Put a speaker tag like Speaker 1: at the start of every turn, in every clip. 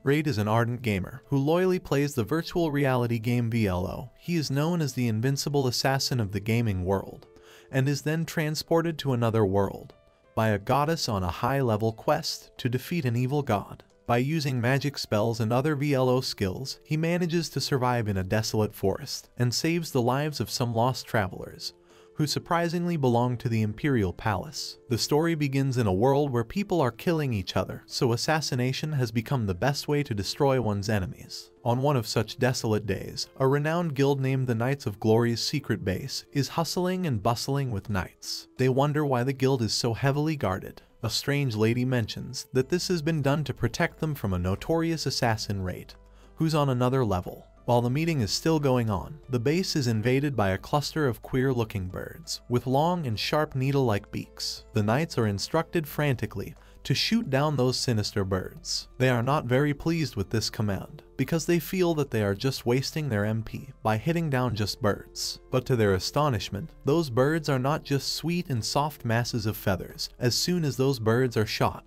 Speaker 1: Rait is an ardent gamer who loyally plays the virtual reality game VLO. He is known as the invincible assassin of the gaming world, and is then transported to another world by a goddess on a high-level quest to defeat an evil god. By using magic spells and other VLO skills, he manages to survive in a desolate forest and saves the lives of some lost travelers who surprisingly belong to the Imperial Palace. The story begins in a world where people are killing each other, so assassination has become the best way to destroy one's enemies. On one of such desolate days, a renowned guild named the Knights of Glory's secret base is hustling and bustling with knights. They wonder why the guild is so heavily guarded. A strange lady mentions that this has been done to protect them from a notorious assassin Rait, who's on another level. While the meeting is still going on, the base is invaded by a cluster of queer-looking birds with long and sharp needle-like beaks. The knights are instructed frantically to shoot down those sinister birds. They are not very pleased with this command, because they feel that they are just wasting their MP by hitting down just birds. But to their astonishment, those birds are not just sweet and soft masses of feathers. As soon as those birds are shot,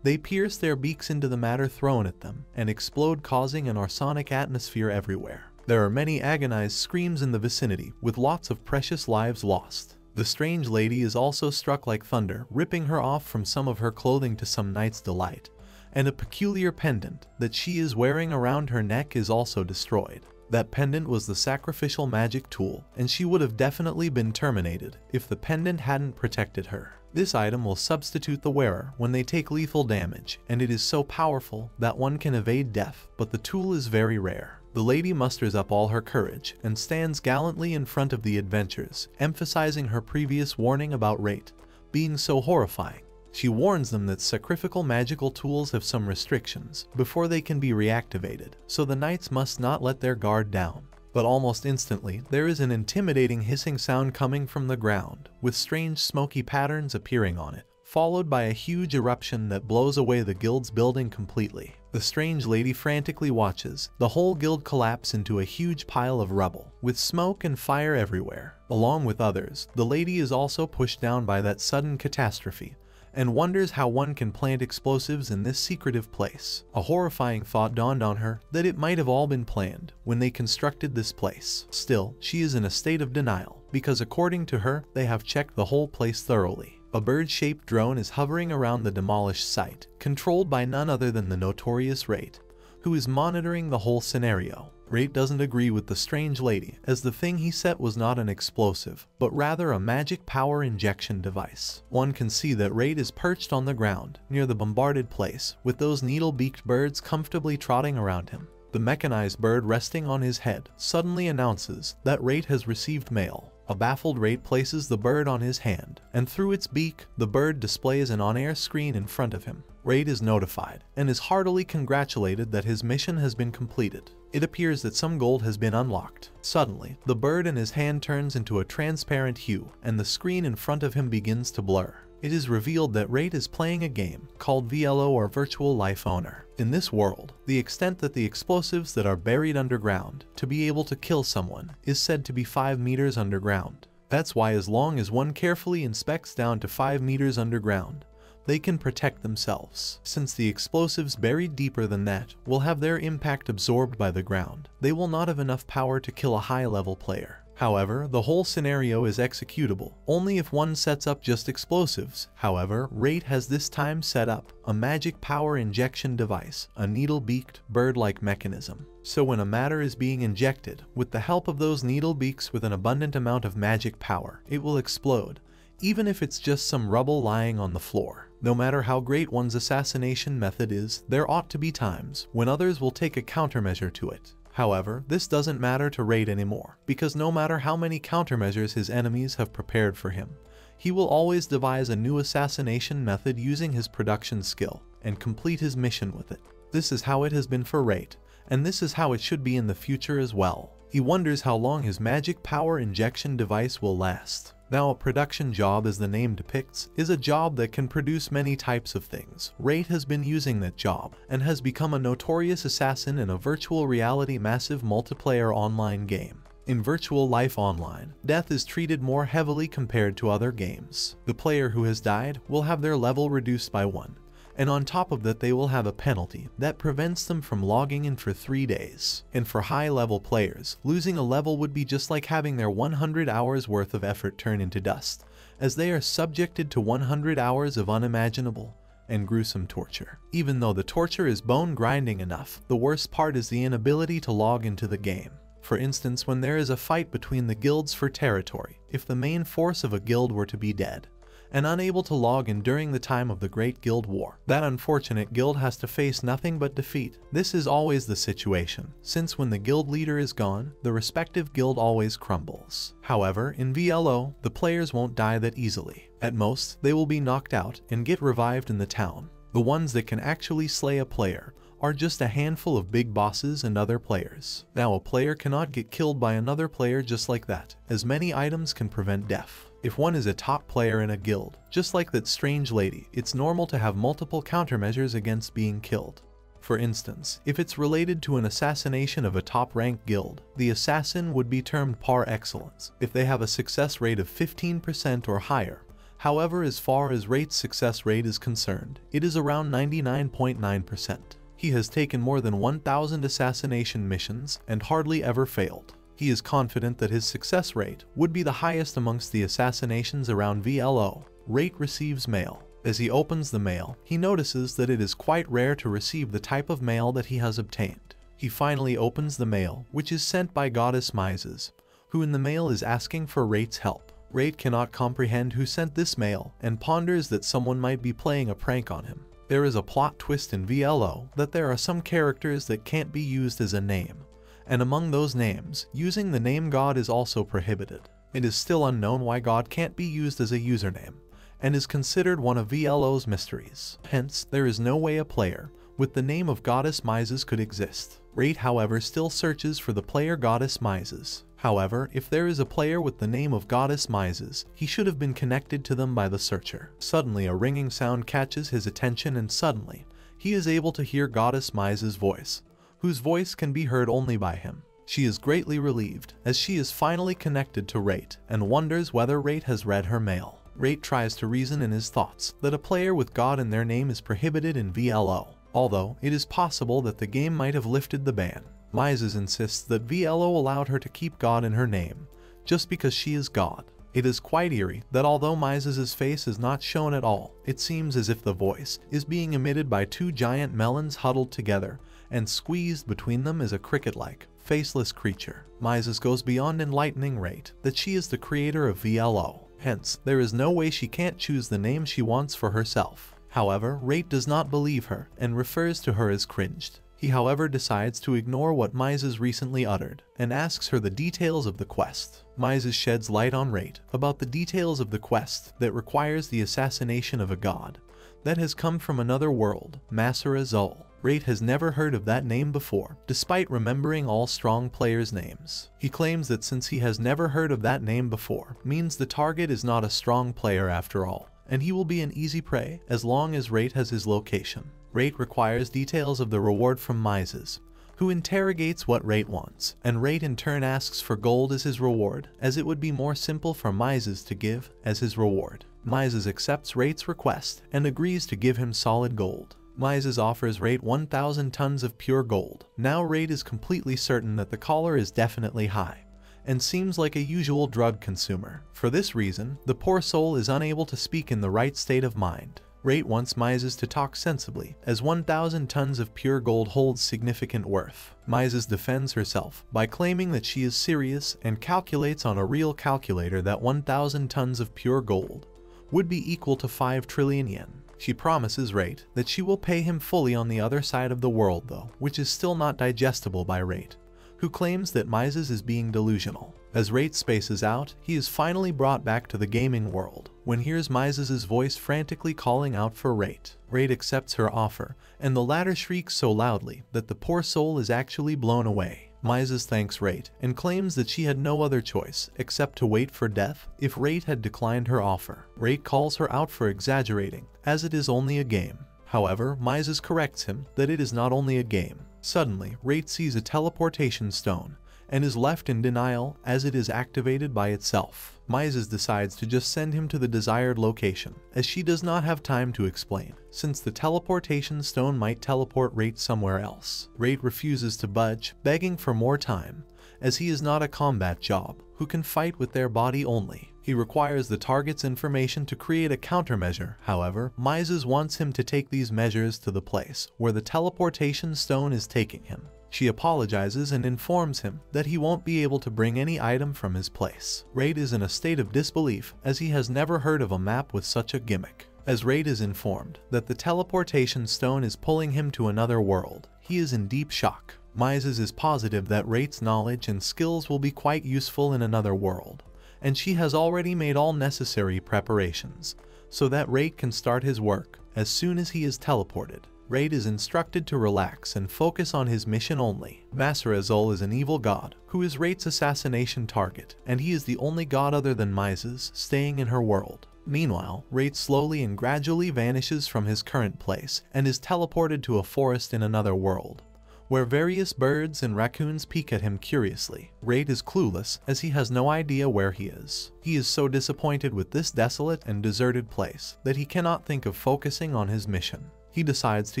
Speaker 1: they pierce their beaks into the matter thrown at them and explode, causing an arsenic atmosphere everywhere. There are many agonized screams in the vicinity, with lots of precious lives lost. The strange lady is also struck like thunder, ripping her off from some of her clothing to some knight's delight, and a peculiar pendant that she is wearing around her neck is also destroyed. That pendant was the sacrificial magic tool, and she would have definitely been terminated if the pendant hadn't protected her. This item will substitute the wearer when they take lethal damage, and it is so powerful that one can evade death, but the tool is very rare. The lady musters up all her courage and stands gallantly in front of the adventurers, emphasizing her previous warning about Rait being so horrifying. She warns them that sacrificial magical tools have some restrictions before they can be reactivated, so the knights must not let their guard down. But almost instantly, there is an intimidating hissing sound coming from the ground, with strange smoky patterns appearing on it, followed by a huge eruption that blows away the guild's building completely. The strange lady frantically watches the whole guild collapse into a huge pile of rubble, with smoke and fire everywhere. Along with others, the lady is also pushed down by that sudden catastrophe, and wonders how one can plant explosives in this secretive place. A horrifying thought dawned on her that it might have all been planned when they constructed this place. Still, she is in a state of denial, because according to her, they have checked the whole place thoroughly. A bird-shaped drone is hovering around the demolished site, controlled by none other than the notorious Rait, who is monitoring the whole scenario. Rait doesn't agree with the strange lady, as the thing he set was not an explosive, but rather a magic power injection device. One can see that Rait is perched on the ground, near the bombarded place, with those needle-beaked birds comfortably trotting around him. The mechanized bird resting on his head suddenly announces that Rait has received mail. A baffled Rait places the bird on his hand, and through its beak, the bird displays an on-air screen in front of him. Rait is notified, and is heartily congratulated that his mission has been completed. It appears that some gold has been unlocked. Suddenly, the bird in his hand turns into a transparent hue, and the screen in front of him begins to blur. It is revealed that Rait is playing a game called VLO, or Virtual Life Owner. In this world, the extent that the explosives that are buried underground to be able to kill someone is said to be 5 meters underground. That's why as long as one carefully inspects down to 5 meters underground, they can protect themselves. Since the explosives buried deeper than that will have their impact absorbed by the ground, they will not have enough power to kill a high-level player. However, the whole scenario is executable only if one sets up just explosives. However, Rait has this time set up a magic power injection device, a needle-beaked, bird-like mechanism. So when a matter is being injected, with the help of those needle beaks with an abundant amount of magic power, it will explode, even if it's just some rubble lying on the floor. No matter how great one's assassination method is, there ought to be times when others will take a countermeasure to it. However, this doesn't matter to Rait anymore, because no matter how many countermeasures his enemies have prepared for him, he will always devise a new assassination method using his production skill, and complete his mission with it. This is how it has been for Rait, and this is how it should be in the future as well. He wonders how long his magic power injection device will last. Now, a production job, as the name depicts, is a job that can produce many types of things. Rait has been using that job, and has become a notorious assassin in a virtual reality massive multiplayer online game. In Virtual Life Online, death is treated more heavily compared to other games. The player who has died will have their level reduced by 1, And on top of that, they will have a penalty that prevents them from logging in for 3 days. And for high-level players, losing a level would be just like having their 100 hours worth of effort turn into dust, as they are subjected to 100 hours of unimaginable and gruesome torture. Even though the torture is bone-grinding enough, the worst part is the inability to log into the game. For instance, when there is a fight between the guilds for territory, if the main force of a guild were to be dead, and unable to log in during the time of the Great Guild War, that unfortunate guild has to face nothing but defeat. This is always the situation, since when the guild leader is gone, the respective guild always crumbles. However, in VLO, the players won't die that easily. At most, they will be knocked out and get revived in the town. The ones that can actually slay a player are just a handful of big bosses and other players. Now, a player cannot get killed by another player just like that, as many items can prevent death. If one is a top player in a guild, just like that strange lady, it's normal to have multiple countermeasures against being killed. For instance, if it's related to an assassination of a top-ranked guild, the assassin would be termed par excellence if they have a success rate of 15% or higher. However, as far as Rait's success rate is concerned, it is around 99.9%. He has taken more than 1,000 assassination missions and hardly ever failed. He is confident that his success rate would be the highest amongst the assassinations around VLO. Rait receives mail. As he opens the mail, he notices that it is quite rare to receive the type of mail that he has obtained. He finally opens the mail, which is sent by Goddess Mises, who in the mail is asking for Rait's help. Rait cannot comprehend who sent this mail and ponders that someone might be playing a prank on him. There is a plot twist in VLO that there are some characters that can't be used as a name, and among those names, using the name God is also prohibited. It is still unknown why God can't be used as a username, and is considered one of VLO's mysteries. Hence, there is no way a player with the name of Goddess Mises could exist. Rait, however, still searches for the player Goddess Mises. However, if there is a player with the name of Goddess Mises, he should have been connected to them by the searcher. Suddenly, a ringing sound catches his attention, and suddenly, he is able to hear Goddess Mises' voice, whose voice can be heard only by him. She is greatly relieved, as she is finally connected to Rait, and wonders whether Rait has read her mail. Rait tries to reason in his thoughts that a player with God in their name is prohibited in VLO, although it is possible that the game might have lifted the ban. Mises insists that VLO allowed her to keep God in her name, just because she is God. It is quite eerie that although Mises' face is not shown at all, it seems as if the voice is being emitted by two giant melons huddled together, and squeezed between them is a cricket-like, faceless creature. Mises goes beyond enlightening Rait that she is the creator of VLO. Hence, there is no way she can't choose the name she wants for herself. However, Rait does not believe her and refers to her as cringed. He, however, decides to ignore what Mises recently uttered and asks her the details of the quest. Mises sheds light on Rait about the details of the quest that requires the assassination of a god that has come from another world, Masera Zol. Rait has never heard of that name before, despite remembering all strong players' names. He claims that since he has never heard of that name before, means the target is not a strong player after all, and he will be an easy prey as long as Rait has his location. Rait requires details of the reward from Mises, who interrogates what Rait wants, and Rait in turn asks for gold as his reward, as it would be more simple for Mises to give as his reward. Mises accepts Rait's request and agrees to give him solid gold. Mises offers Rait 1,000 tons of pure gold. Now Rait is completely certain that the caller is definitely high, and seems like a usual drug consumer. For this reason, the poor soul is unable to speak in the right state of mind. Rait wants Mises to talk sensibly, as 1,000 tons of pure gold holds significant worth. Mises defends herself by claiming that she is serious and calculates on a real calculator that 1,000 tons of pure gold would be equal to 5 trillion yen. She promises Rait that she will pay him fully on the other side of the world though, which is still not digestible by Rait, who claims that Mises is being delusional. As Rait spaces out, he is finally brought back to the gaming world, when hears Mises' voice frantically calling out for Rait. Rait accepts her offer, and the latter shrieks so loudly that the poor soul is actually blown away. Mises thanks Rait, and claims that she had no other choice except to wait for death if Rait had declined her offer. Rait calls her out for exaggerating, as it is only a game. However, Mises corrects him that it is not only a game. Suddenly, Rait sees a teleportation stone, and is left in denial as it is activated by itself. Mises decides to just send him to the desired location, as she does not have time to explain, since the teleportation stone might teleport Rait somewhere else. Rait refuses to budge, begging for more time, as he is not a combat job who can fight with their body only. He requires the target's information to create a countermeasure. However, Mises wants him to take these measures to the place where the teleportation stone is taking him. She apologizes and informs him that he won't be able to bring any item from his place. Rait is in a state of disbelief, as he has never heard of a map with such a gimmick. As Rait is informed that the teleportation stone is pulling him to another world, he is in deep shock. Mises is positive that Rait's knowledge and skills will be quite useful in another world, and she has already made all necessary preparations so that Rait can start his work as soon as he is teleported. Rait is instructed to relax and focus on his mission only. Master Azul is an evil god who is Rait's assassination target, and he is the only god other than Mises staying in her world. Meanwhile, Rait slowly and gradually vanishes from his current place and is teleported to a forest in another world, where various birds and raccoons peek at him curiously. Rait is clueless, as he has no idea where he is. He is so disappointed with this desolate and deserted place that he cannot think of focusing on his mission. He decides to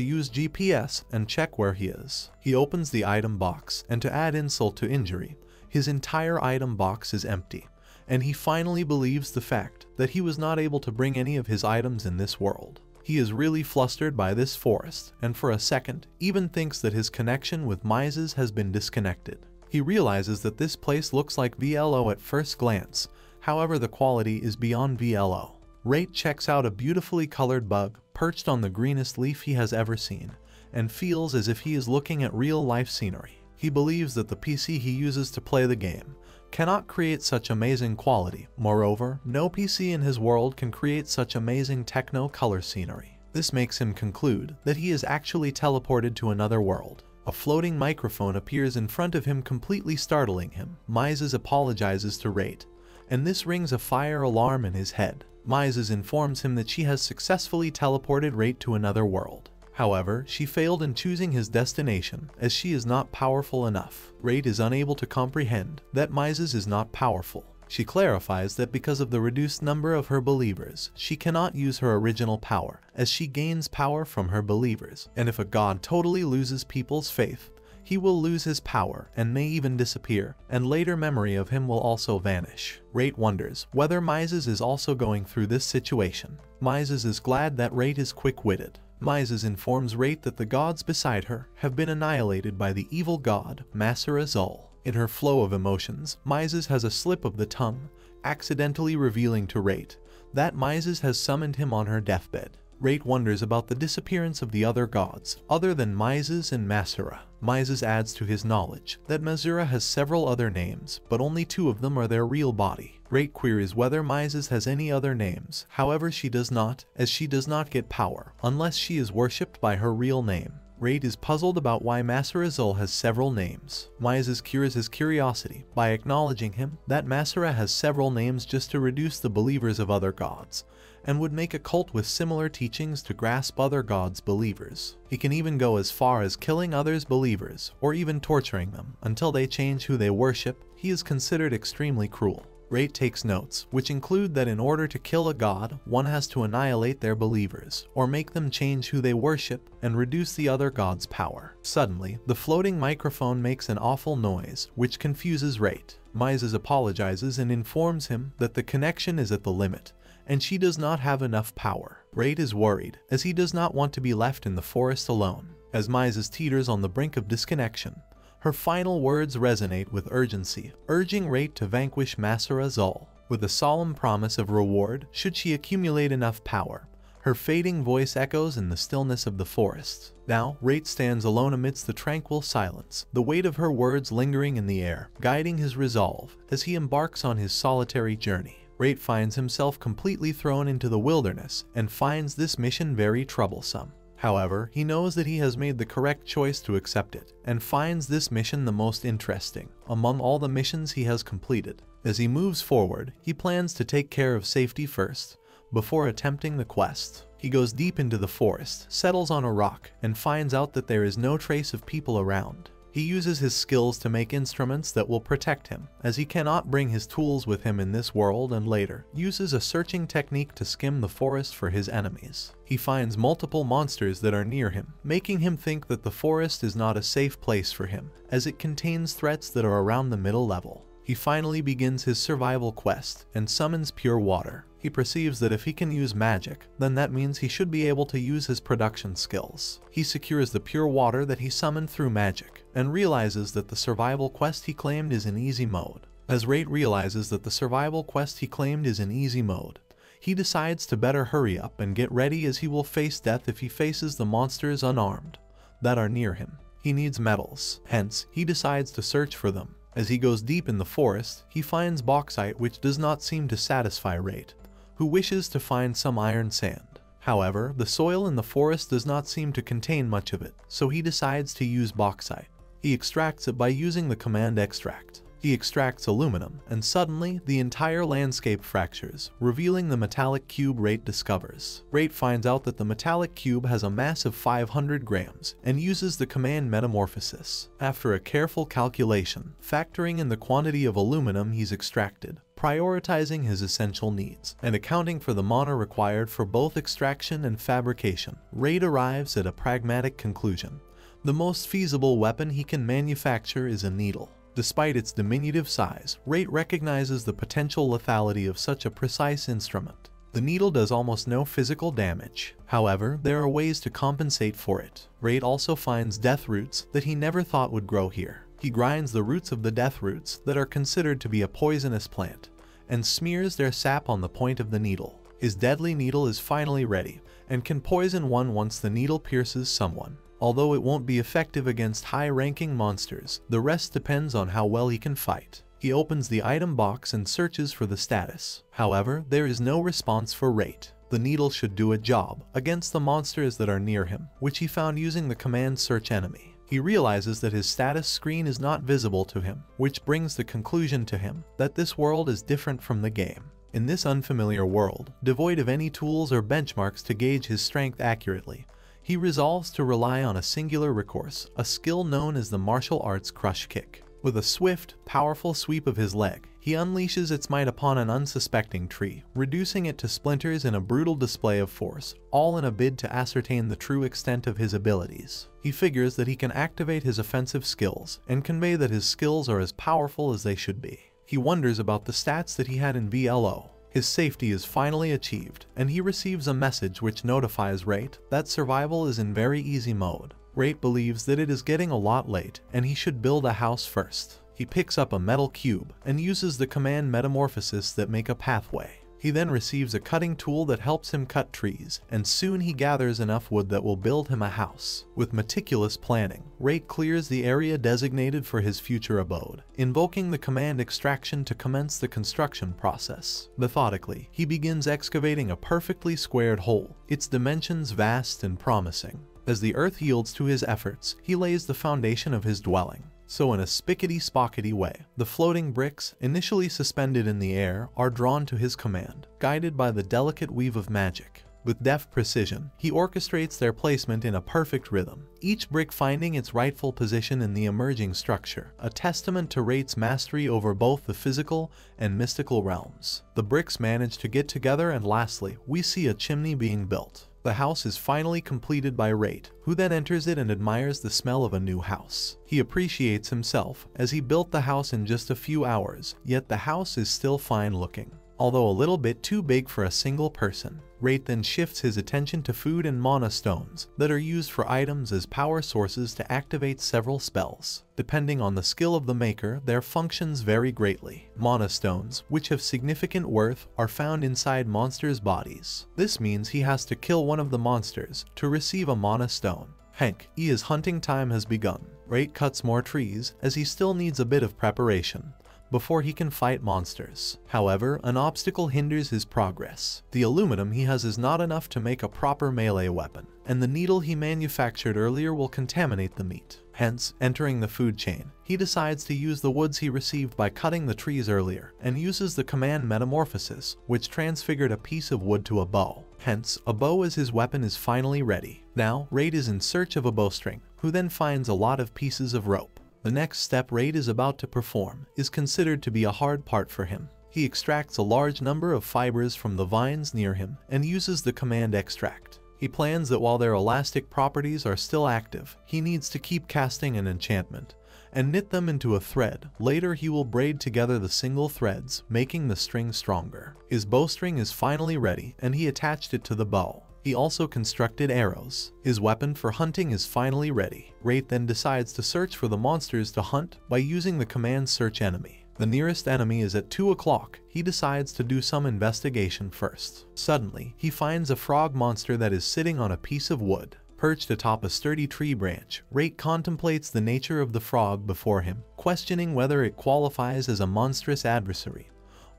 Speaker 1: use GPS and check where he is. He opens the item box, and to add insult to injury, his entire item box is empty, and he finally believes the fact that he was not able to bring any of his items in this world. He is really flustered by this forest, and for a second even thinks that his connection with Mises has been disconnected. He realizes that this place looks like VLO at first glance, however the quality is beyond VLO. Rait checks out a beautifully colored bug perched on the greenest leaf he has ever seen, and feels as if he is looking at real-life scenery. He believes that the PC he uses to play the game cannot create such amazing quality. Moreover, no PC in his world can create such amazing techno-color scenery. This makes him conclude that he is actually teleported to another world. A floating microphone appears in front of him, completely startling him. Mises apologizes to Rait, and this rings a fire alarm in his head. Mises informs him that she has successfully teleported Rait to another world. However, she failed in choosing his destination, as she is not powerful enough. Rait is unable to comprehend that Mises is not powerful. She clarifies that because of the reduced number of her believers, she cannot use her original power, as she gains power from her believers, and if a god totally loses people's faith, he will lose his power and may even disappear, and later memory of him will also vanish. Rait wonders whether Mises is also going through this situation. Mises is glad that Rait is quick-witted. Mises informs Rait that the gods beside her have been annihilated by the evil god, Master Azul. In her flow of emotions, Mises has a slip of the tongue, accidentally revealing to Rait that Mises has summoned him on her deathbed. Rait wonders about the disappearance of the other gods, other than Mises and Masura. Mises adds to his knowledge that Masura has several other names, but only 2 of them are their real body. Rait queries whether Mises has any other names, however she does not, as she does not get power unless she is worshipped by her real name. Rait is puzzled about why Master Azul has several names. Mises cures his curiosity by acknowledging him that Masura has several names just to reduce the believers of other gods, and would make a cult with similar teachings to grasp other gods' believers. He can even go as far as killing others' believers, or even torturing them, until they change who they worship. He is considered extremely cruel. Rait takes notes, which include that in order to kill a god, one has to annihilate their believers, or make them change who they worship, and reduce the other god's power. Suddenly, the floating microphone makes an awful noise, which confuses Rait. Mises apologizes and informs him that the connection is at the limit, and she does not have enough power. Rait is worried, as he does not want to be left in the forest alone. As Mises teeters on the brink of disconnection, her final words resonate with urgency, urging Rait to vanquish Master Azul, with a solemn promise of reward should she accumulate enough power. Her fading voice echoes in the stillness of the forest. Now, Rait stands alone amidst the tranquil silence, the weight of her words lingering in the air, guiding his resolve as he embarks on his solitary journey. Rait finds himself completely thrown into the wilderness and finds this mission very troublesome. However, he knows that he has made the correct choice to accept it, and finds this mission the most interesting among all the missions he has completed. As he moves forward, he plans to take care of safety first, before attempting the quest. He goes deep into the forest, settles on a rock, and finds out that there is no trace of people around. He uses his skills to make instruments that will protect him, as he cannot bring his tools with him in this world, and later uses a searching technique to skim the forest for his enemies. He finds multiple monsters that are near him, making him think that the forest is not a safe place for him, as it contains threats that are around the middle level. He finally begins his survival quest and summons pure water. He perceives that if he can use magic, then that means he should be able to use his production skills. He secures the pure water that he summoned through magic, and realizes that the survival quest he claimed is in easy mode. As Rait realizes that the survival quest he claimed is in easy mode, he decides to better hurry up and get ready, as he will face death if he faces the monsters unarmed that are near him. He needs metals, hence he decides to search for them. As he goes deep in the forest, he finds bauxite, which does not seem to satisfy Rait, who wishes to find some iron sand. However, the soil in the forest does not seem to contain much of it, so he decides to use bauxite. He extracts it by using the command extract. He extracts aluminum, and suddenly the entire landscape fractures, revealing the metallic cube Rait discovers. Rait finds out that the metallic cube has a mass of 500 grams, and uses the command metamorphosis. After a careful calculation, factoring in the quantity of aluminum he's extracted, prioritizing his essential needs, and accounting for the mana required for both extraction and fabrication, Rait arrives at a pragmatic conclusion. The most feasible weapon he can manufacture is a needle. Despite its diminutive size, Rait recognizes the potential lethality of such a precise instrument. The needle does almost no physical damage. However, there are ways to compensate for it. Rait also finds death roots that he never thought would grow here. He grinds the roots of the death roots that are considered to be a poisonous plant, and smears their sap on the point of the needle. His deadly needle is finally ready, and can poison one once the needle pierces someone. Although it won't be effective against high-ranking monsters, the rest depends on how well he can fight. He opens the item box and searches for the status. However, there is no response for Rait. The needle should do a job against the monsters that are near him, which he found using the command search enemy. He realizes that his status screen is not visible to him, which brings the conclusion to him that this world is different from the game. In this unfamiliar world, devoid of any tools or benchmarks to gauge his strength accurately, he resolves to rely on a singular recourse, a skill known as the martial arts crush kick. With a swift, powerful sweep of his leg, he unleashes its might upon an unsuspecting tree, reducing it to splinters in a brutal display of force, all in a bid to ascertain the true extent of his abilities. He figures that he can activate his offensive skills, and convey that his skills are as powerful as they should be. He wonders about the stats that he had in VLO. His safety is finally achieved, and he receives a message which notifies Rait that survival is in very easy mode. Rait believes that it is getting a lot late, and he should build a house first. He picks up a metal cube, and uses the command metamorphosis that make a pathway. He then receives a cutting tool that helps him cut trees, and soon he gathers enough wood that will build him a house. With meticulous planning, Rait clears the area designated for his future abode, invoking the command extraction to commence the construction process. Methodically, he begins excavating a perfectly squared hole, its dimensions vast and promising. As the earth yields to his efforts, he lays the foundation of his dwelling. So in a spickety-spockety way, the floating bricks, initially suspended in the air, are drawn to his command, guided by the delicate weave of magic. With deft precision, he orchestrates their placement in a perfect rhythm, each brick finding its rightful position in the emerging structure, a testament to Rait's mastery over both the physical and mystical realms. The bricks manage to get together, and lastly, we see a chimney being built. The house is finally completed by Rait, who then enters it and admires the smell of a new house. He appreciates himself, as he built the house in just a few hours, yet the house is still fine looking, although a little bit too big for a single person. Rait then shifts his attention to food and mana stones that are used for items as power sources to activate several spells. Depending on the skill of the maker, their functions vary greatly. Mana stones, which have significant worth, are found inside monsters' bodies. This means he has to kill one of the monsters to receive a mana stone. His hunting time has begun. Rait cuts more trees, as he still needs a bit of preparation before he can fight monsters. However, an obstacle hinders his progress. The aluminum he has is not enough to make a proper melee weapon, and the needle he manufactured earlier will contaminate the meat. Hence, entering the food chain, he decides to use the woods he received by cutting the trees earlier, and uses the command metamorphosis, which transfigured a piece of wood to a bow. Hence, a bow as his weapon is finally ready. Now, Rait is in search of a bowstring, who then finds a lot of pieces of rope. The next step Rait is about to perform is considered to be a hard part for him. He extracts a large number of fibers from the vines near him and uses the command extract. He plans that while their elastic properties are still active, he needs to keep casting an enchantment and knit them into a thread. Later he will braid together the single threads, making the string stronger. His bowstring is finally ready and he attached it to the bow. He also constructed arrows. His weapon for hunting is finally ready. Rait then decides to search for the monsters to hunt by using the command search enemy. The nearest enemy is at 2 o'clock. He decides to do some investigation first. Suddenly, he finds a frog monster that is sitting on a piece of wood. Perched atop a sturdy tree branch, Rait contemplates the nature of the frog before him, questioning whether it qualifies as a monstrous adversary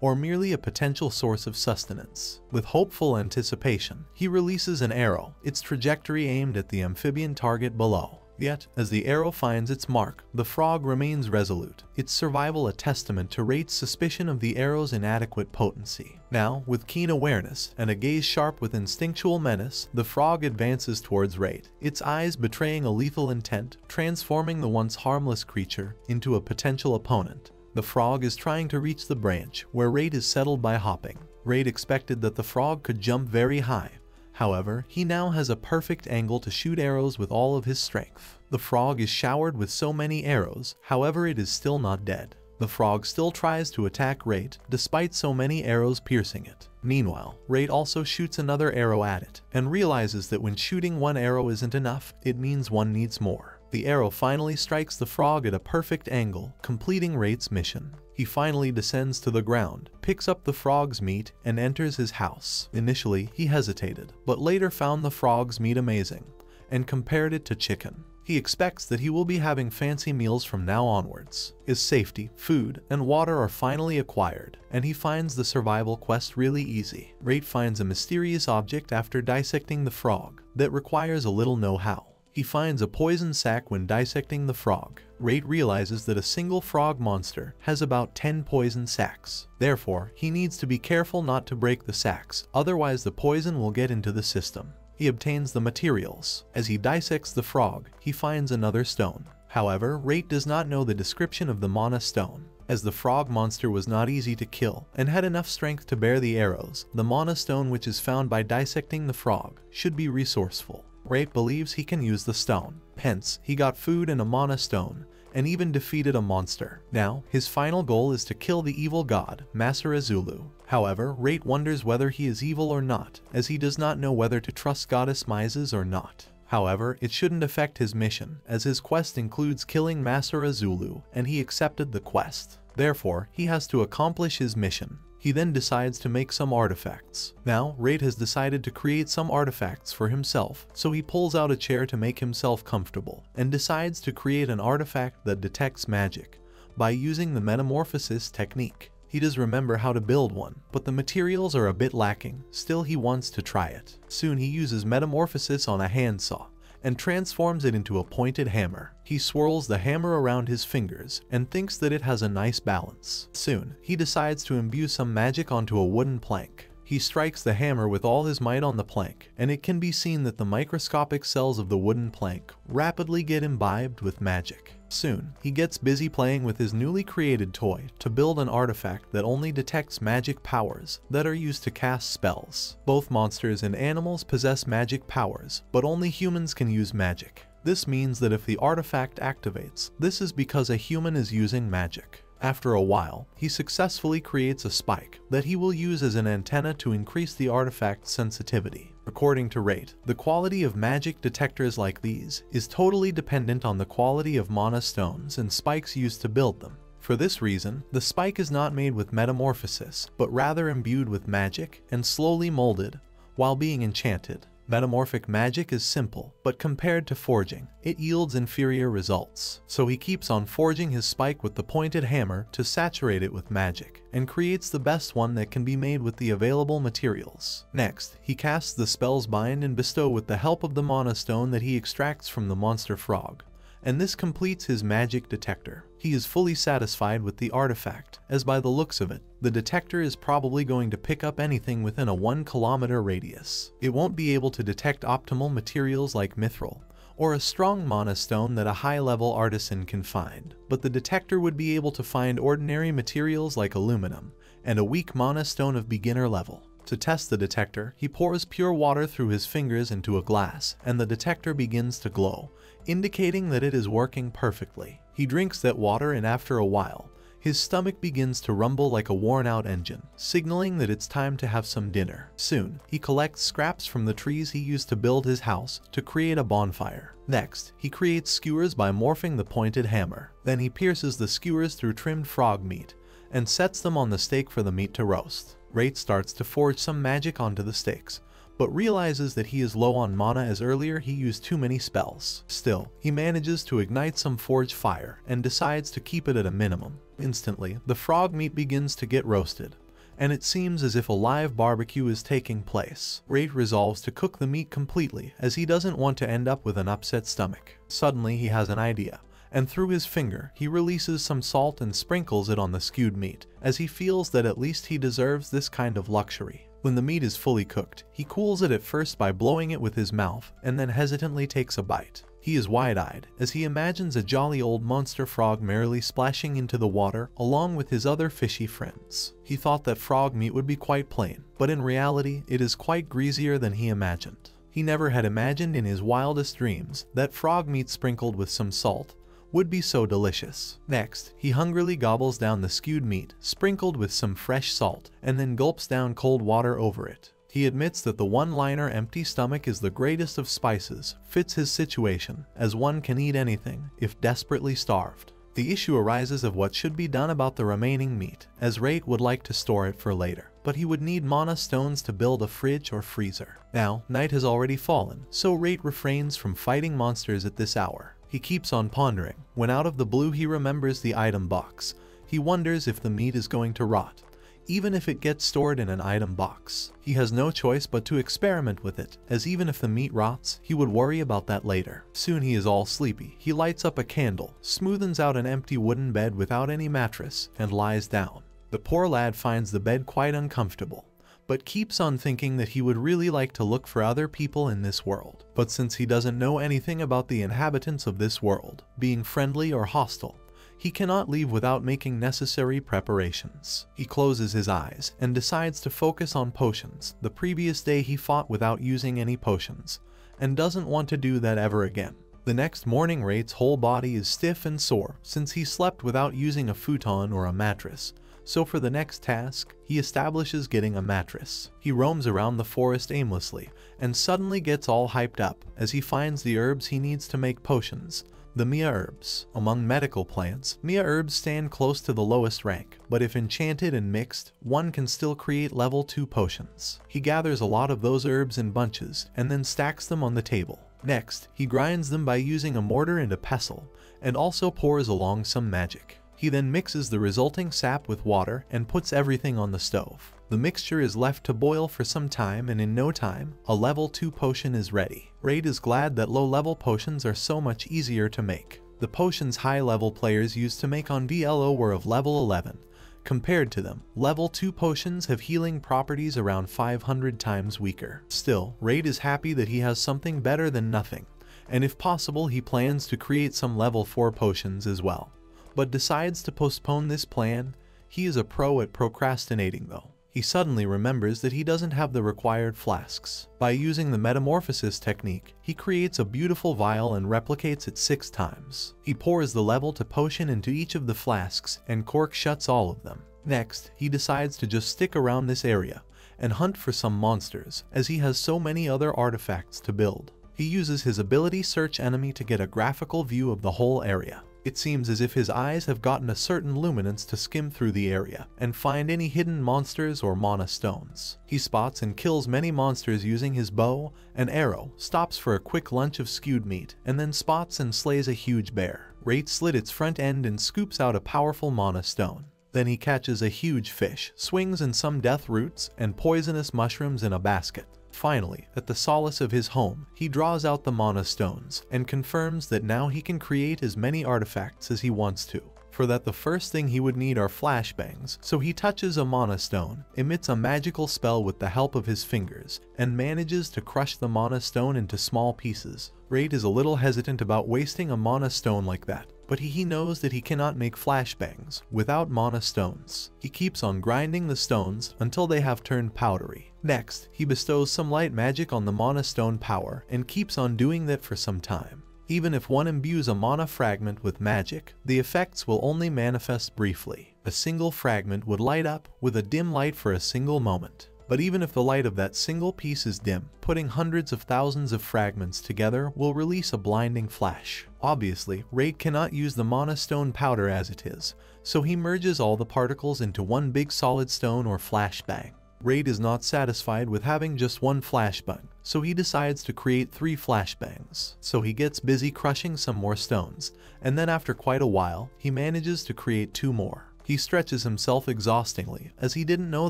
Speaker 1: or merely a potential source of sustenance. With hopeful anticipation, he releases an arrow, its trajectory aimed at the amphibian target below. Yet, as the arrow finds its mark, the frog remains resolute, its survival a testament to Rait's suspicion of the arrow's inadequate potency. Now, with keen awareness and a gaze sharp with instinctual menace, the frog advances towards Rait, its eyes betraying a lethal intent, transforming the once harmless creature into a potential opponent. The frog is trying to reach the branch, where Rait is settled by hopping. Rait expected that the frog could jump very high. However, he now has a perfect angle to shoot arrows with all of his strength. The frog is showered with so many arrows, however it is still not dead. The frog still tries to attack Rait, despite so many arrows piercing it. Meanwhile, Rait also shoots another arrow at it, and realizes that when shooting one arrow isn't enough, it means one needs more. The arrow finally strikes the frog at a perfect angle, completing Rait's mission. He finally descends to the ground, picks up the frog's meat, and enters his house. Initially, he hesitated, but later found the frog's meat amazing, and compared it to chicken. He expects that he will be having fancy meals from now onwards. His safety, food, and water are finally acquired, and he finds the survival quest really easy. Rait finds a mysterious object after dissecting the frog that requires a little know-how. He finds a poison sac when dissecting the frog. Rait realizes that a single frog monster has about 10 poison sacs. Therefore, he needs to be careful not to break the sacs, otherwise the poison will get into the system. He obtains the materials. As he dissects the frog, he finds another stone. However, Rait does not know the description of the mana stone. As the frog monster was not easy to kill and had enough strength to bear the arrows, the mana stone which is found by dissecting the frog should be resourceful. Rait believes he can use the stone. Hence, he got food and a mana stone, and even defeated a monster. Now, his final goal is to kill the evil god, Masara Zulu. However, Rait wonders whether he is evil or not, as he does not know whether to trust Goddess Mises or not. However, it shouldn't affect his mission, as his quest includes killing Masara Zulu, and he accepted the quest. Therefore, he has to accomplish his mission. He then decides to make some artifacts. Now, Rait has decided to create some artifacts for himself, so he pulls out a chair to make himself comfortable, and decides to create an artifact that detects magic by using the metamorphosis technique. He does remember how to build one, but the materials are a bit lacking. Still, he wants to try it. Soon he uses metamorphosis on a handsaw and transforms it into a pointed hammer. He swirls the hammer around his fingers and thinks that it has a nice balance. Soon, he decides to imbue some magic onto a wooden plank. He strikes the hammer with all his might on the plank, and it can be seen that the microscopic cells of the wooden plank rapidly get imbibed with magic. Soon, he gets busy playing with his newly created toy to build an artifact that only detects magic powers that are used to cast spells. Both monsters and animals possess magic powers, but only humans can use magic. This means that if the artifact activates, this is because a human is using magic. After a while, he successfully creates a spike that he will use as an antenna to increase the artifact's sensitivity. According to Rait, the quality of magic detectors like these is totally dependent on the quality of mana stones and spikes used to build them. For this reason, the spike is not made with metamorphosis, but rather imbued with magic and slowly molded while being enchanted. Metamorphic magic is simple, but compared to forging, it yields inferior results. So he keeps on forging his spike with the pointed hammer to saturate it with magic, and creates the best one that can be made with the available materials. Next, he casts the spells Bind and Bestow with the help of the mana stone that he extracts from the monster frog, and this completes his magic detector. He is fully satisfied with the artifact, as by the looks of it, the detector is probably going to pick up anything within a 1 kilometer radius. It won't be able to detect optimal materials like mithril, or a strong mana stone that a high-level artisan can find. But the detector would be able to find ordinary materials like aluminum, and a weak mana stone of beginner level. To test the detector, he pours pure water through his fingers into a glass, and the detector begins to glow, indicating that it is working perfectly. He drinks that water, and after a while, his stomach begins to rumble like a worn-out engine, signaling that it's time to have some dinner. Soon, he collects scraps from the trees he used to build his house to create a bonfire. Next, he creates skewers by morphing the pointed hammer. Then he pierces the skewers through trimmed frog meat and sets them on the stake for the meat to roast. Rait starts to forge some magic onto the stakes, but realizes that he is low on mana as earlier he used too many spells. Still, he manages to ignite some forge fire and decides to keep it at a minimum. Instantly, the frog meat begins to get roasted, and it seems as if a live barbecue is taking place. Rait resolves to cook the meat completely as he doesn't want to end up with an upset stomach. Suddenly he has an idea, and through his finger he releases some salt and sprinkles it on the stewed meat, as he feels that at least he deserves this kind of luxury. When the meat is fully cooked, he cools it at first by blowing it with his mouth and then hesitantly takes a bite. He is wide-eyed as he imagines a jolly old monster frog merrily splashing into the water along with his other fishy friends. He thought that frog meat would be quite plain, but in reality it is quite greasier than he imagined. He never had imagined in his wildest dreams that frog meat sprinkled with some salt would be so delicious. Next, he hungrily gobbles down the stewed meat, sprinkled with some fresh salt, and then gulps down cold water over it. He admits that the one-liner empty stomach is the greatest of spices, fits his situation, as one can eat anything if desperately starved. The issue arises of what should be done about the remaining meat, as Rait would like to store it for later, but he would need mana stones to build a fridge or freezer. Now, night has already fallen, so Rait refrains from fighting monsters at this hour. He keeps on pondering, when out of the blue he remembers the item box. He wonders if the meat is going to rot, even if it gets stored in an item box. He has no choice but to experiment with it, as even if the meat rots, he would worry about that later. Soon he is all sleepy. He lights up a candle, smoothens out an empty wooden bed without any mattress, and lies down. The poor lad finds the bed quite uncomfortable, but keeps on thinking that he would really like to look for other people in this world. But since he doesn't know anything about the inhabitants of this world, being friendly or hostile, he cannot leave without making necessary preparations. He closes his eyes and decides to focus on potions. The previous day he fought without using any potions, and doesn't want to do that ever again. The next morning Rait's whole body is stiff and sore since he slept without using a futon or a mattress. So for the next task, he establishes getting a mattress. He roams around the forest aimlessly and suddenly gets all hyped up as he finds the herbs he needs to make potions, the Mia herbs. Among medical plants, Mia herbs stand close to the lowest rank, but if enchanted and mixed, one can still create level 2 potions. He gathers a lot of those herbs in bunches and then stacks them on the table. Next, he grinds them by using a mortar and a pestle, and also pours along some magic. He then mixes the resulting sap with water and puts everything on the stove. The mixture is left to boil for some time, and in no time, a level 2 potion is ready. Rait is glad that low-level potions are so much easier to make. The potions high-level players used to make on VLO were of level 11. Compared to them, level 2 potions have healing properties around 500 times weaker. Still, Rait is happy that he has something better than nothing, and if possible he plans to create some level 4 potions as well, but decides to postpone this plan. He is a pro at procrastinating though. He suddenly remembers that he doesn't have the required flasks. By using the metamorphosis technique, he creates a beautiful vial and replicates it 6 times. He pours the level 2 potion into each of the flasks and cork shuts all of them. Next, he decides to just stick around this area and hunt for some monsters, as he has so many other artifacts to build. He uses his ability Search Enemy to get a graphical view of the whole area. It seems as if his eyes have gotten a certain luminance to skim through the area and find any hidden monsters or mana stones. He spots and kills many monsters using his bow and arrow, stops for a quick lunch of stewed meat, and then spots and slays a huge bear. Rait slit its front end and scoops out a powerful mana stone. Then he catches a huge fish, swings in some death roots and poisonous mushrooms in a basket. Finally, at the solace of his home, he draws out the mana stones and confirms that now he can create as many artifacts as he wants to. For that the first thing he would need are flashbangs, so he touches a mana stone, emits a magical spell with the help of his fingers, and manages to crush the mana stone into small pieces. Rait is a little hesitant about wasting a mana stone like that, but he knows that he cannot make flashbangs without mana stones. He keeps on grinding the stones until they have turned powdery. Next, he bestows some light magic on the mana stone power and keeps on doing that for some time. Even if one imbues a mana fragment with magic, the effects will only manifest briefly. A single fragment would light up with a dim light for a single moment. But even if the light of that single piece is dim, putting hundreds of thousands of fragments together will release a blinding flash. Obviously, Rait cannot use the mana stone powder as it is, so he merges all the particles into one big solid stone or flashbang. Rait is not satisfied with having just one flashbang, so he decides to create 3 flashbangs. So he gets busy crushing some more stones, and then after quite a while, he manages to create 2 more. He stretches himself exhaustingly, as he didn't know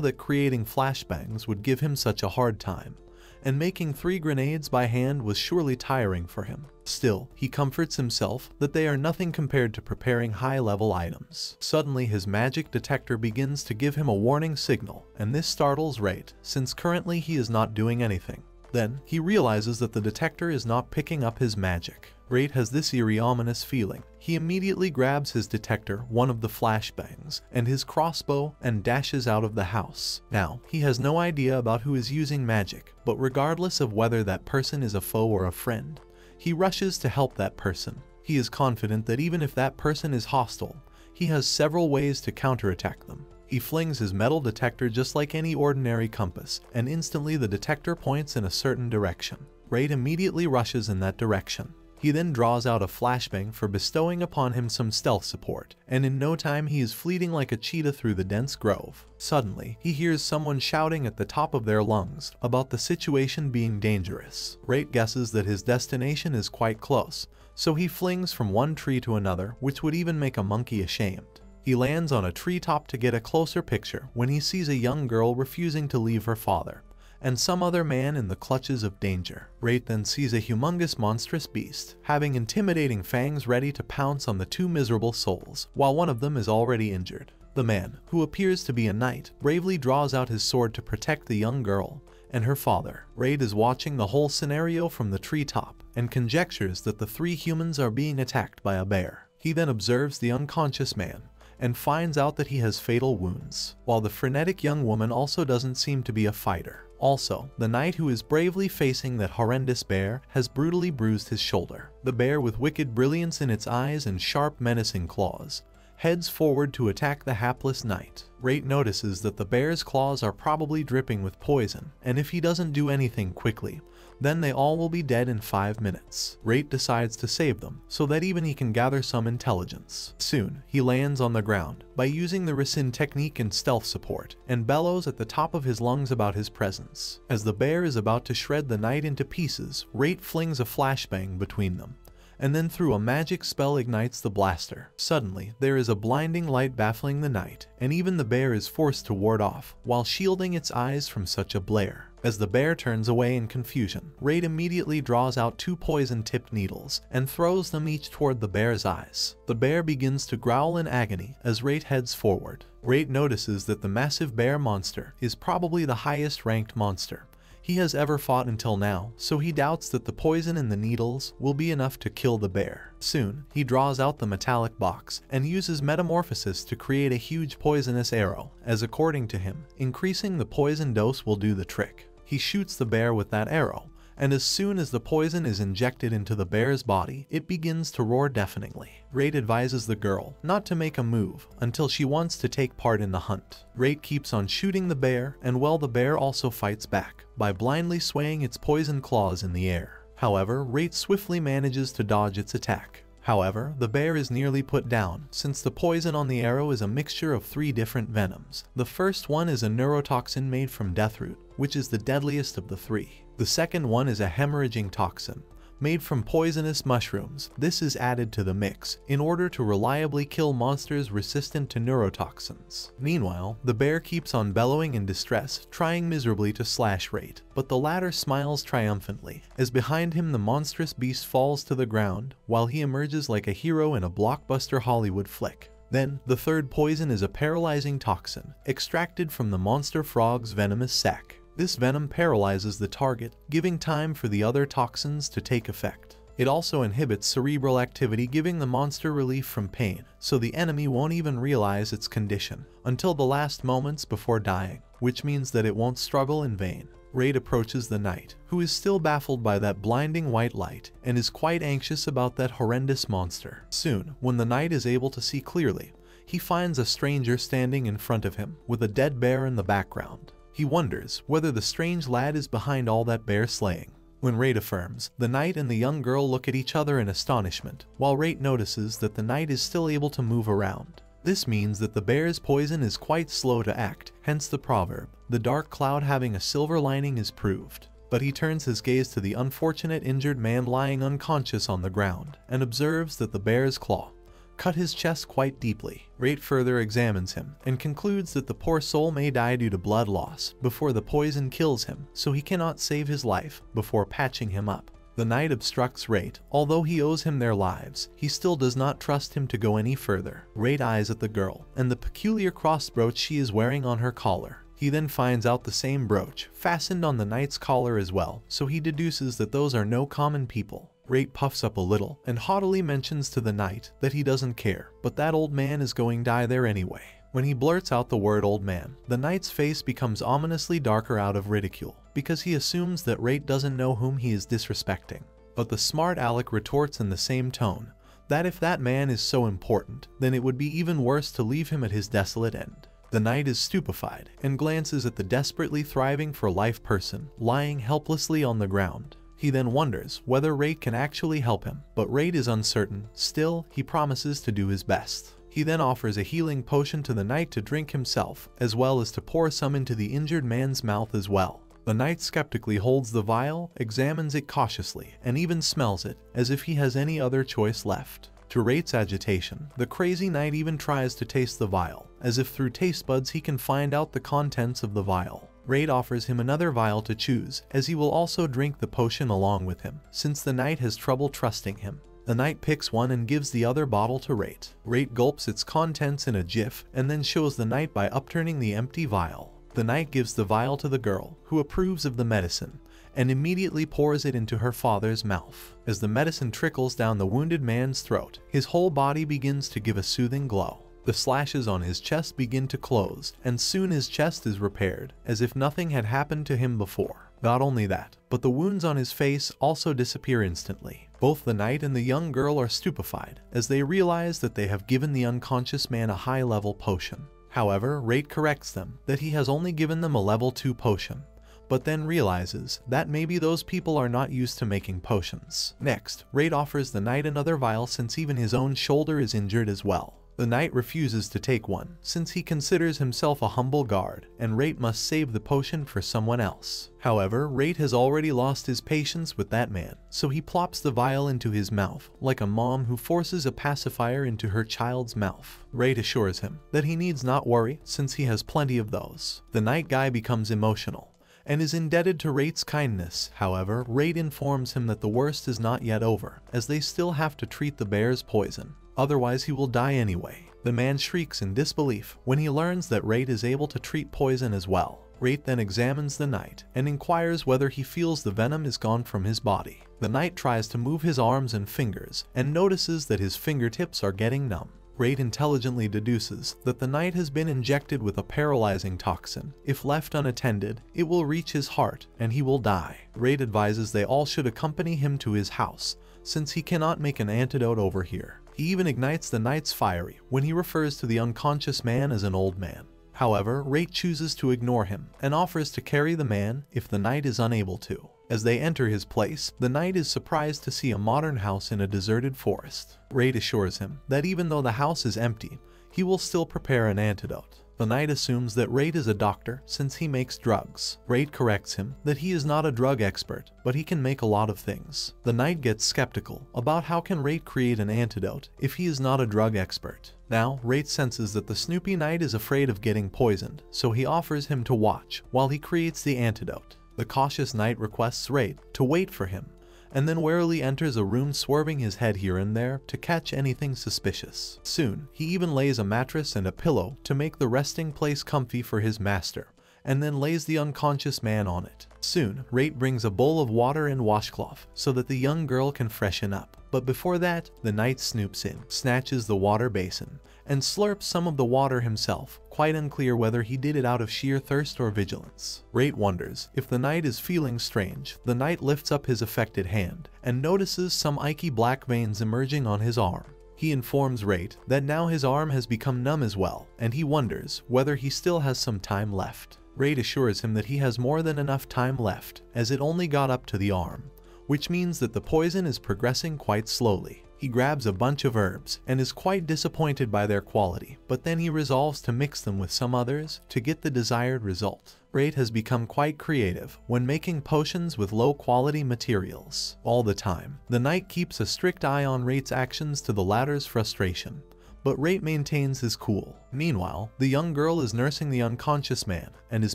Speaker 1: that creating flashbangs would give him such a hard time, and making 3 grenades by hand was surely tiring for him. Still, he comforts himself that they are nothing compared to preparing high-level items. Suddenly his magic detector begins to give him a warning signal, and this startles Rait, since currently he is not doing anything. Then, he realizes that the detector is not picking up his magic. Rait has this eerie ominous feeling. He immediately grabs his detector, one of the flashbangs, and his crossbow and dashes out of the house. Now, he has no idea about who is using magic, but regardless of whether that person is a foe or a friend, he rushes to help that person. He is confident that even if that person is hostile, he has several ways to counterattack them. He flings his metal detector just like any ordinary compass, and instantly the detector points in a certain direction. Rait immediately rushes in that direction. He then draws out a flashbang for bestowing upon him some stealth support, and in no time he is fleeting like a cheetah through the dense grove. Suddenly, he hears someone shouting at the top of their lungs about the situation being dangerous. Rait guesses that his destination is quite close, so he flings from one tree to another, which would even make a monkey ashamed. He lands on a treetop to get a closer picture when he sees a young girl refusing to leave her father, and some other man in the clutches of danger. Rait then sees a humongous monstrous beast, having intimidating fangs ready to pounce on the 2 miserable souls, while one of them is already injured. The man, who appears to be a knight, bravely draws out his sword to protect the young girl and her father. Rait is watching the whole scenario from the treetop, and conjectures that the 3 humans are being attacked by a bear. He then observes the unconscious man, and finds out that he has fatal wounds, while the frenetic young woman also doesn't seem to be a fighter. Also, the knight who is bravely facing that horrendous bear has brutally bruised his shoulder. The bear, with wicked brilliance in its eyes and sharp menacing claws, heads forward to attack the hapless knight. Rait notices that the bear's claws are probably dripping with poison, and if he doesn't do anything quickly, then they all will be dead in 5 minutes. Rait decides to save them, so that even he can gather some intelligence. Soon, he lands on the ground by using the Ricin technique and stealth support, and bellows at the top of his lungs about his presence. As the bear is about to shred the knight into pieces, Rait flings a flashbang between them, and then through a magic spell ignites the blaster. Suddenly, there is a blinding light baffling the knight, and even the bear is forced to ward off, while shielding its eyes from such a blare. As the bear turns away in confusion, Rait immediately draws out 2 poison-tipped needles and throws them each toward the bear's eyes. The bear begins to growl in agony as Rait heads forward. Rait notices that the massive bear monster is probably the highest-ranked monster he has ever fought until now, so he doubts that the poison in the needles will be enough to kill the bear. Soon, he draws out the metallic box and uses metamorphosis to create a huge poisonous arrow, as according to him, increasing the poison dose will do the trick. He shoots the bear with that arrow, and as soon as the poison is injected into the bear's body, it begins to roar deafeningly. Rait advises the girl not to make a move until she wants to take part in the hunt. Rait keeps on shooting the bear, and the bear also fights back by blindly swaying its poison claws in the air. However, Rait swiftly manages to dodge its attack. However, the bear is nearly put down, since the poison on the arrow is a mixture of 3 different venoms. The first one is a neurotoxin made from deathroot, which is the deadliest of the 3. The second one is a hemorrhaging toxin, made from poisonous mushrooms. This is added to the mix in order to reliably kill monsters resistant to neurotoxins. Meanwhile, the bear keeps on bellowing in distress, trying miserably to slash Rait, but the latter smiles triumphantly, as behind him the monstrous beast falls to the ground, while he emerges like a hero in a blockbuster Hollywood flick. Then, the third poison is a paralyzing toxin, extracted from the monster frog's venomous sac. This venom paralyzes the target, giving time for the other toxins to take effect. It also inhibits cerebral activity, giving the monster relief from pain, so the enemy won't even realize its condition until the last moments before dying, which means that it won't struggle in vain. Rait approaches the knight, who is still baffled by that blinding white light and is quite anxious about that horrendous monster. Soon, when the knight is able to see clearly, he finds a stranger standing in front of him with a dead bear in the background. He wonders whether the strange lad is behind all that bear slaying. When Rait affirms, the knight and the young girl look at each other in astonishment, while Rait notices that the knight is still able to move around. This means that the bear's poison is quite slow to act, hence the proverb, "The dark cloud having a silver lining" is proved. But he turns his gaze to the unfortunate injured man lying unconscious on the ground, and observes that the bear's claw cut his chest quite deeply. Rait further examines him, and concludes that the poor soul may die due to blood loss before the poison kills him, so he cannot save his life before patching him up. The knight obstructs Rait. Although he owes him their lives, he still does not trust him to go any further. Rait eyes at the girl, and the peculiar cross brooch she is wearing on her collar. He then finds out the same brooch fastened on the knight's collar as well, so he deduces that those are no common people. Rait puffs up a little and haughtily mentions to the knight that he doesn't care, but that old man is going to die there anyway. When he blurts out the word old man, the knight's face becomes ominously darker out of ridicule, because he assumes that Rait doesn't know whom he is disrespecting. But the smart aleck retorts in the same tone, that if that man is so important, then it would be even worse to leave him at his desolate end. The knight is stupefied and glances at the desperately thriving for life person lying helplessly on the ground. He then wonders whether Rait can actually help him, but Rait is uncertain. Still, he promises to do his best. He then offers a healing potion to the knight to drink himself, as well as to pour some into the injured man's mouth as well. The knight skeptically holds the vial, examines it cautiously, and even smells it, as if he has any other choice left. To Rait's agitation, the crazy knight even tries to taste the vial, as if through taste buds he can find out the contents of the vial. Rait offers him another vial to choose, as he will also drink the potion along with him, since the knight has trouble trusting him. The knight picks one and gives the other bottle to Rait. Rait gulps its contents in a jiff, and then shows the knight by upturning the empty vial. The knight gives the vial to the girl, who approves of the medicine, and immediately pours it into her father's mouth. As the medicine trickles down the wounded man's throat, his whole body begins to give a soothing glow. The slashes on his chest begin to close, and soon his chest is repaired, as if nothing had happened to him before. Not only that, but the wounds on his face also disappear instantly. Both the knight and the young girl are stupefied, as they realize that they have given the unconscious man a high-level potion. However, Rait corrects them that he has only given them a level 2 potion, but then realizes that maybe those people are not used to making potions. Next, Rait offers the knight another vial since even his own shoulder is injured as well. The knight refuses to take one, since he considers himself a humble guard, and Rait must save the potion for someone else. However, Rait has already lost his patience with that man, so he plops the vial into his mouth, like a mom who forces a pacifier into her child's mouth. Rait assures him that he needs not worry, since he has plenty of those. The knight guy becomes emotional, and is indebted to Rait's kindness. However, Rait informs him that the worst is not yet over, as they still have to treat the bear's poison. Otherwise he will die anyway. The man shrieks in disbelief when he learns that Rait is able to treat poison as well. Rait then examines the knight and inquires whether he feels the venom is gone from his body. The knight tries to move his arms and fingers and notices that his fingertips are getting numb. Rait intelligently deduces that the knight has been injected with a paralyzing toxin. If left unattended, it will reach his heart and he will die. Rait advises they all should accompany him to his house, since he cannot make an antidote over here. He even ignites the knight's fiery when he refers to the unconscious man as an old man. However, Rait chooses to ignore him and offers to carry the man if the knight is unable to. As they enter his place, the knight is surprised to see a modern house in a deserted forest. Rait assures him that even though the house is empty, he will still prepare an antidote. The knight assumes that Rait is a doctor since he makes drugs. Rait corrects him that he is not a drug expert, but he can make a lot of things. The knight gets skeptical about how can Rait create an antidote if he is not a drug expert. Now, Rait senses that the Snoopy knight is afraid of getting poisoned, so he offers him to watch while he creates the antidote. The cautious knight requests Rait to wait for him, and then warily enters a room, swerving his head here and there to catch anything suspicious. Soon, he even lays a mattress and a pillow to make the resting place comfy for his master, and then lays the unconscious man on it. Soon, Rait brings a bowl of water and washcloth so that the young girl can freshen up. But before that, the knight snoops in, snatches the water basin, and slurps some of the water himself, quite unclear whether he did it out of sheer thirst or vigilance. Rait wonders if the knight is feeling strange. The knight lifts up his affected hand and notices some icky black veins emerging on his arm. He informs Rait that now his arm has become numb as well, and he wonders whether he still has some time left. Rait assures him that he has more than enough time left, as it only got up to the arm, which means that the poison is progressing quite slowly. He grabs a bunch of herbs and is quite disappointed by their quality, but then he resolves to mix them with some others to get the desired result. Rait has become quite creative when making potions with low-quality materials. All the time, the knight keeps a strict eye on Rait's actions, to the latter's frustration, but Rait maintains his cool. Meanwhile, the young girl is nursing the unconscious man and is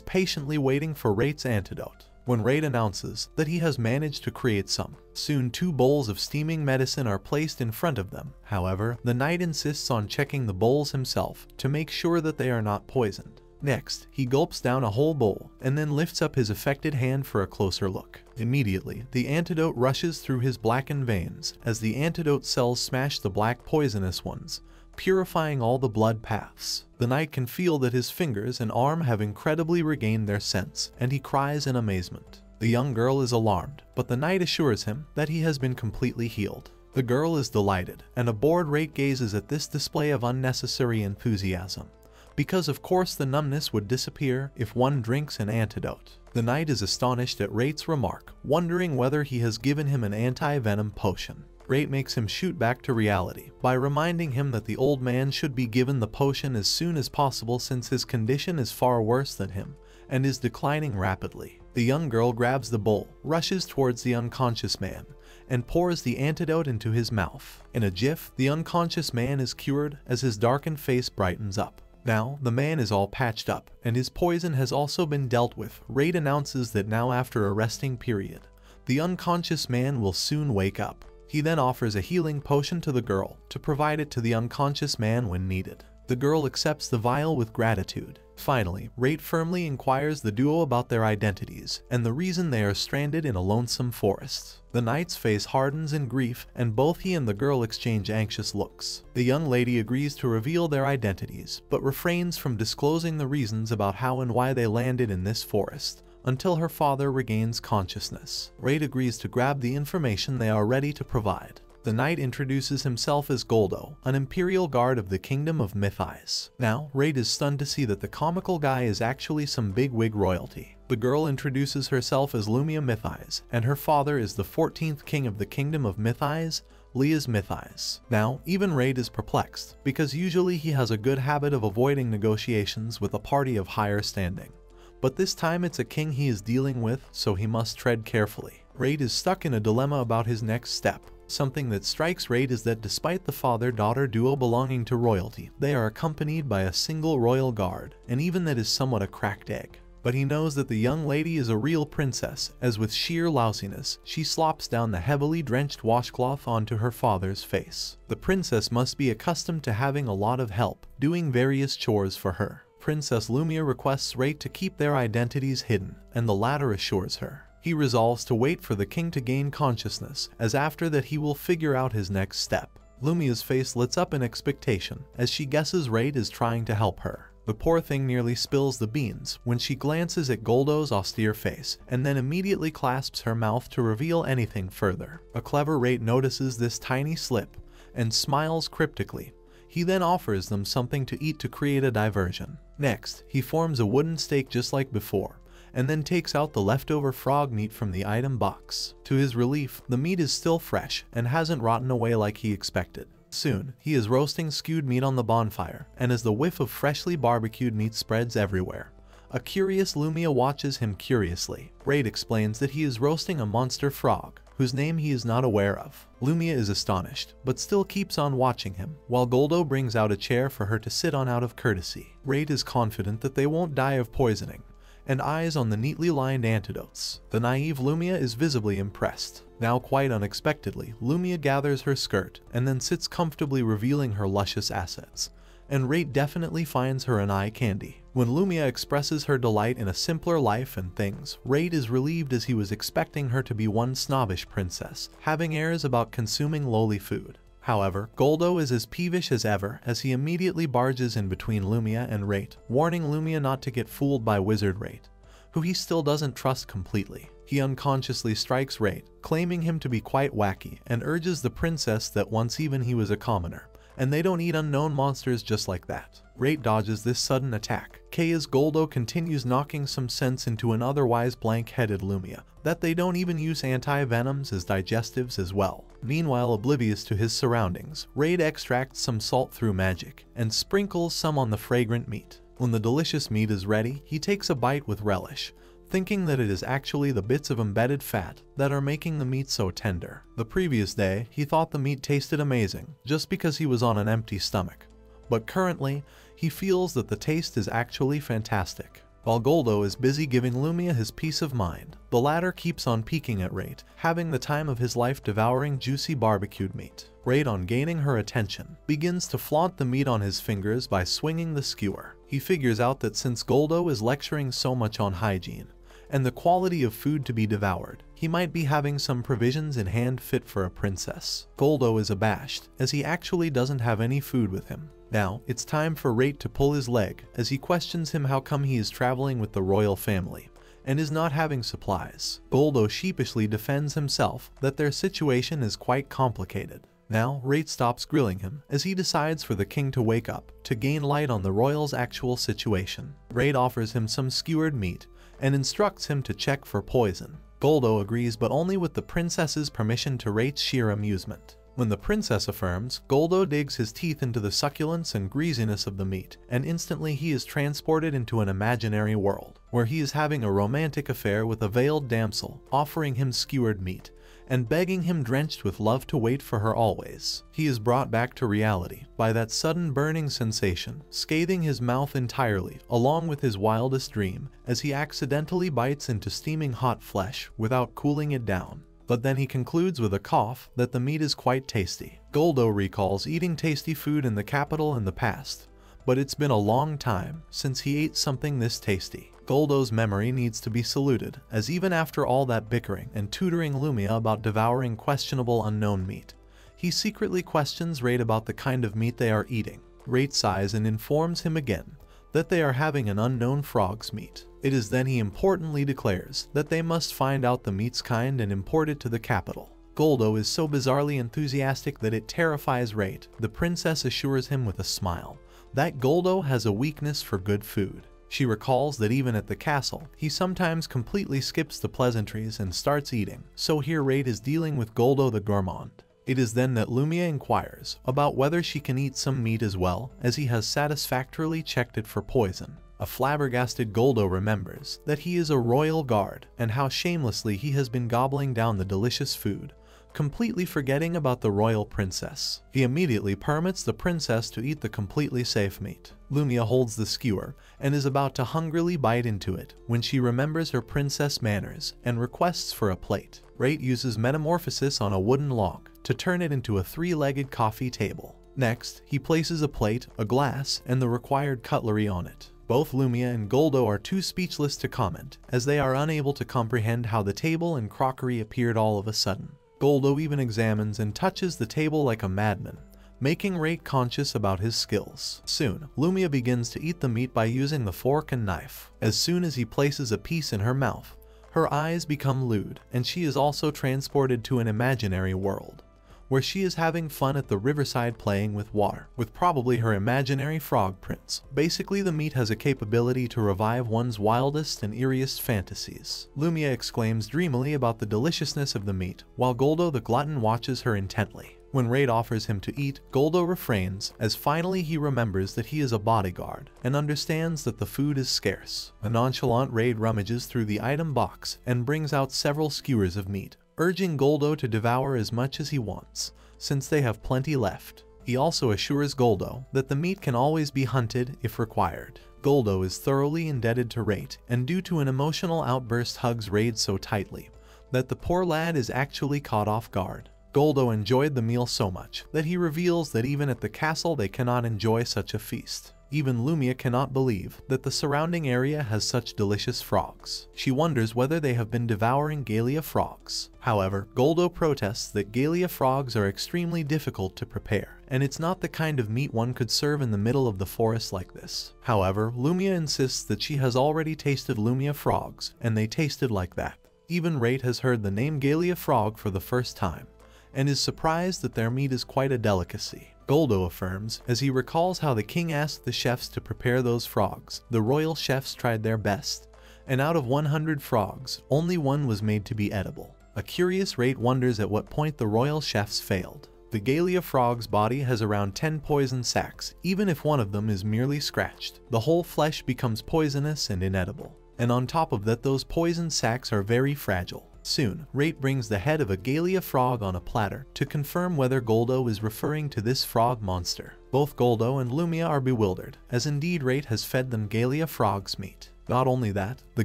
Speaker 1: patiently waiting for Rait's antidote, when Rait announces that he has managed to create some. Soon 2 bowls of steaming medicine are placed in front of them. However, the knight insists on checking the bowls himself to make sure that they are not poisoned. Next, he gulps down a whole bowl and then lifts up his affected hand for a closer look. Immediately, the antidote rushes through his blackened veins as the antidote cells smash the black poisonous ones, purifying all the blood paths. The knight can feel that his fingers and arm have incredibly regained their sense, and he cries in amazement. The young girl is alarmed, but the knight assures him that he has been completely healed. The girl is delighted, and a bored Rait gazes at this display of unnecessary enthusiasm, because of course the numbness would disappear if one drinks an antidote. The knight is astonished at Rait's remark, wondering whether he has given him an anti-venom potion. Rait makes him shoot back to reality by reminding him that the old man should be given the potion as soon as possible, since his condition is far worse than him and is declining rapidly. The young girl grabs the bowl, rushes towards the unconscious man, and pours the antidote into his mouth. In a jiff, the unconscious man is cured as his darkened face brightens up. Now, the man is all patched up, and his poison has also been dealt with. Rait announces that now, after a resting period, the unconscious man will soon wake up. He then offers a healing potion to the girl to provide it to the unconscious man when needed. The girl accepts the vial with gratitude. Finally, Rait firmly inquires the duo about their identities and the reason they are stranded in a lonesome forest. The knight's face hardens in grief, and both he and the girl exchange anxious looks. The young lady agrees to reveal their identities, but refrains from disclosing the reasons about how and why they landed in this forest until her father regains consciousness. Rait agrees to grab the information they are ready to provide. The knight introduces himself as Goldo, an imperial guard of the kingdom of Mythais. Now, Rait is stunned to see that the comical guy is actually some bigwig royalty. The girl introduces herself as Lumia Mythais, and her father is the 14th king of the kingdom of Mythais, Leas Mythais. Now, even Rait is perplexed, because usually he has a good habit of avoiding negotiations with a party of higher standing. But this time it's a king he is dealing with, so he must tread carefully. Rait is stuck in a dilemma about his next step. Something that strikes Rait is that despite the father-daughter duo belonging to royalty, they are accompanied by a single royal guard, and even that is somewhat a cracked egg. But he knows that the young lady is a real princess, as with sheer lousiness, she slops down the heavily drenched washcloth onto her father's face. The princess must be accustomed to having a lot of help, doing various chores for her. Princess Lumia requests Rait to keep their identities hidden, and the latter assures her. He resolves to wait for the king to gain consciousness, as after that he will figure out his next step. Lumia's face lights up in expectation, as she guesses Rait is trying to help her. The poor thing nearly spills the beans when she glances at Goldo's austere face, and then immediately clasps her mouth to reveal anything further. A clever Rait notices this tiny slip, and smiles cryptically. He then offers them something to eat to create a diversion. Next, he forms a wooden stake just like before, and then takes out the leftover frog meat from the item box. To his relief, the meat is still fresh and hasn't rotten away like he expected. Soon, he is roasting stewed meat on the bonfire, and as the whiff of freshly barbecued meat spreads everywhere, a curious Lumia watches him curiously. Rait explains that he is roasting a monster frog, whose name he is not aware of. Lumia is astonished, but still keeps on watching him, while Goldo brings out a chair for her to sit on out of courtesy. Rait is confident that they won't die of poisoning, and eyes on the neatly lined antidotes. The naive Lumia is visibly impressed. Now, quite unexpectedly, Lumia gathers her skirt and then sits comfortably, revealing her luscious assets. And Rait definitely finds her an eye candy. When Lumia expresses her delight in a simpler life and things, Rait is relieved, as he was expecting her to be one snobbish princess, having airs about consuming lowly food. However, Goldo is as peevish as ever, as he immediately barges in between Lumia and Rait, warning Lumia not to get fooled by Wizard Rait, who he still doesn't trust completely. He unconsciously strikes Rait, claiming him to be quite wacky, and urges the princess that once even he was a commoner, and they don't eat unknown monsters just like that. Rait dodges this sudden attack, as Goldo continues knocking some sense into an otherwise blank-headed Lumia, that they don't even use anti-venoms as digestives as well. Meanwhile, oblivious to his surroundings, Rait extracts some salt through magic, and sprinkles some on the fragrant meat. When the delicious meat is ready, he takes a bite with relish, thinking that it is actually the bits of embedded fat that are making the meat so tender. The previous day, he thought the meat tasted amazing, just because he was on an empty stomach. But currently, he feels that the taste is actually fantastic. While Goldo is busy giving Lumia his peace of mind, the latter keeps on peeking at Rait, having the time of his life devouring juicy barbecued meat. Rait, on gaining her attention, begins to flaunt the meat on his fingers by swinging the skewer. He figures out that since Goldo is lecturing so much on hygiene and the quality of food to be devoured, he might be having some provisions in hand fit for a princess. Goldo is abashed, as he actually doesn't have any food with him. Now, it's time for Rait to pull his leg, as he questions him how come he is traveling with the royal family and is not having supplies. Goldo sheepishly defends himself that their situation is quite complicated. Now, Rait stops grilling him, as he decides for the king to wake up to gain light on the royal's actual situation. Rait offers him some skewered meat and instructs him to check for poison. Goldo agrees, but only with the princess's permission, to Rait's sheer amusement. When the princess affirms, Goldo digs his teeth into the succulence and greasiness of the meat, and instantly he is transported into an imaginary world, where he is having a romantic affair with a veiled damsel, offering him skewered meat, and begging him drenched with love to wait for her always. He is brought back to reality by that sudden burning sensation, scathing his mouth entirely, along with his wildest dream, as he accidentally bites into steaming hot flesh without cooling it down. But then he concludes with a cough that the meat is quite tasty. Goldo recalls eating tasty food in the capital in the past, but it's been a long time since he ate something this tasty. Goldo's memory needs to be saluted, as even after all that bickering and tutoring Lumia about devouring questionable unknown meat, he secretly questions Rait about the kind of meat they are eating. Rait sighs and informs him again that they are having an unknown frog's meat. It is then he importantly declares that they must find out the meat's kind and import it to the capital. Goldo is so bizarrely enthusiastic that it terrifies Rait. The princess assures him with a smile that Goldo has a weakness for good food. She recalls that even at the castle, he sometimes completely skips the pleasantries and starts eating, so here Rait is dealing with Goldo the gourmand. It is then that Lumia inquires about whether she can eat some meat as well, as he has satisfactorily checked it for poison. A flabbergasted Goldo remembers that he is a royal guard and how shamelessly he has been gobbling down the delicious food, completely forgetting about the royal princess. He immediately permits the princess to eat the completely safe meat. Lumia holds the skewer and is about to hungrily bite into it when she remembers her princess manners and requests for a plate. Rait uses metamorphosis on a wooden log to turn it into a three-legged coffee table. Next, he places a plate, a glass, and the required cutlery on it. Both Lumia and Goldo are too speechless to comment, as they are unable to comprehend how the table and crockery appeared all of a sudden. Goldo even examines and touches the table like a madman, making Rait conscious about his skills. Soon, Lumia begins to eat the meat by using the fork and knife. As soon as he places a piece in her mouth, her eyes become lewd, and she is also transported to an imaginary world, where she is having fun at the riverside playing with water, with probably her imaginary frog prince. Basically, the meat has a capability to revive one's wildest and eeriest fantasies. Lumia exclaims dreamily about the deliciousness of the meat, while Goldo the glutton watches her intently. When Rait offers him to eat, Goldo refrains, as finally he remembers that he is a bodyguard and understands that the food is scarce. A nonchalant Rait rummages through the item box and brings out several skewers of meat, urging Goldo to devour as much as he wants, since they have plenty left. He also assures Goldo that the meat can always be hunted if required. Goldo is thoroughly indebted to Rait, and due to an emotional outburst hugs Rait so tightly that the poor lad is actually caught off guard. Goldo enjoyed the meal so much that he reveals that even at the castle they cannot enjoy such a feast. Even Lumia cannot believe that the surrounding area has such delicious frogs. She wonders whether they have been devouring Gallia frogs. However, Goldo protests that Gallia frogs are extremely difficult to prepare, and it's not the kind of meat one could serve in the middle of the forest like this. However, Lumia insists that she has already tasted Lumia frogs, and they tasted like that. Even Rait has heard the name Gallia frog for the first time, and is surprised that their meat is quite a delicacy. Goldo affirms, as he recalls how the king asked the chefs to prepare those frogs. The royal chefs tried their best, and out of 100 frogs, only one was made to be edible. A curious Rait wonders at what point the royal chefs failed. The Gallia frog's body has around 10 poison sacs. Even if one of them is merely scratched, the whole flesh becomes poisonous and inedible. And on top of that, those poison sacs are very fragile. Soon, Rait brings the head of a Gallia frog on a platter to confirm whether Goldo is referring to this frog monster. Both Goldo and Lumia are bewildered, as indeed Rait has fed them Gallia frog's meat. Not only that, the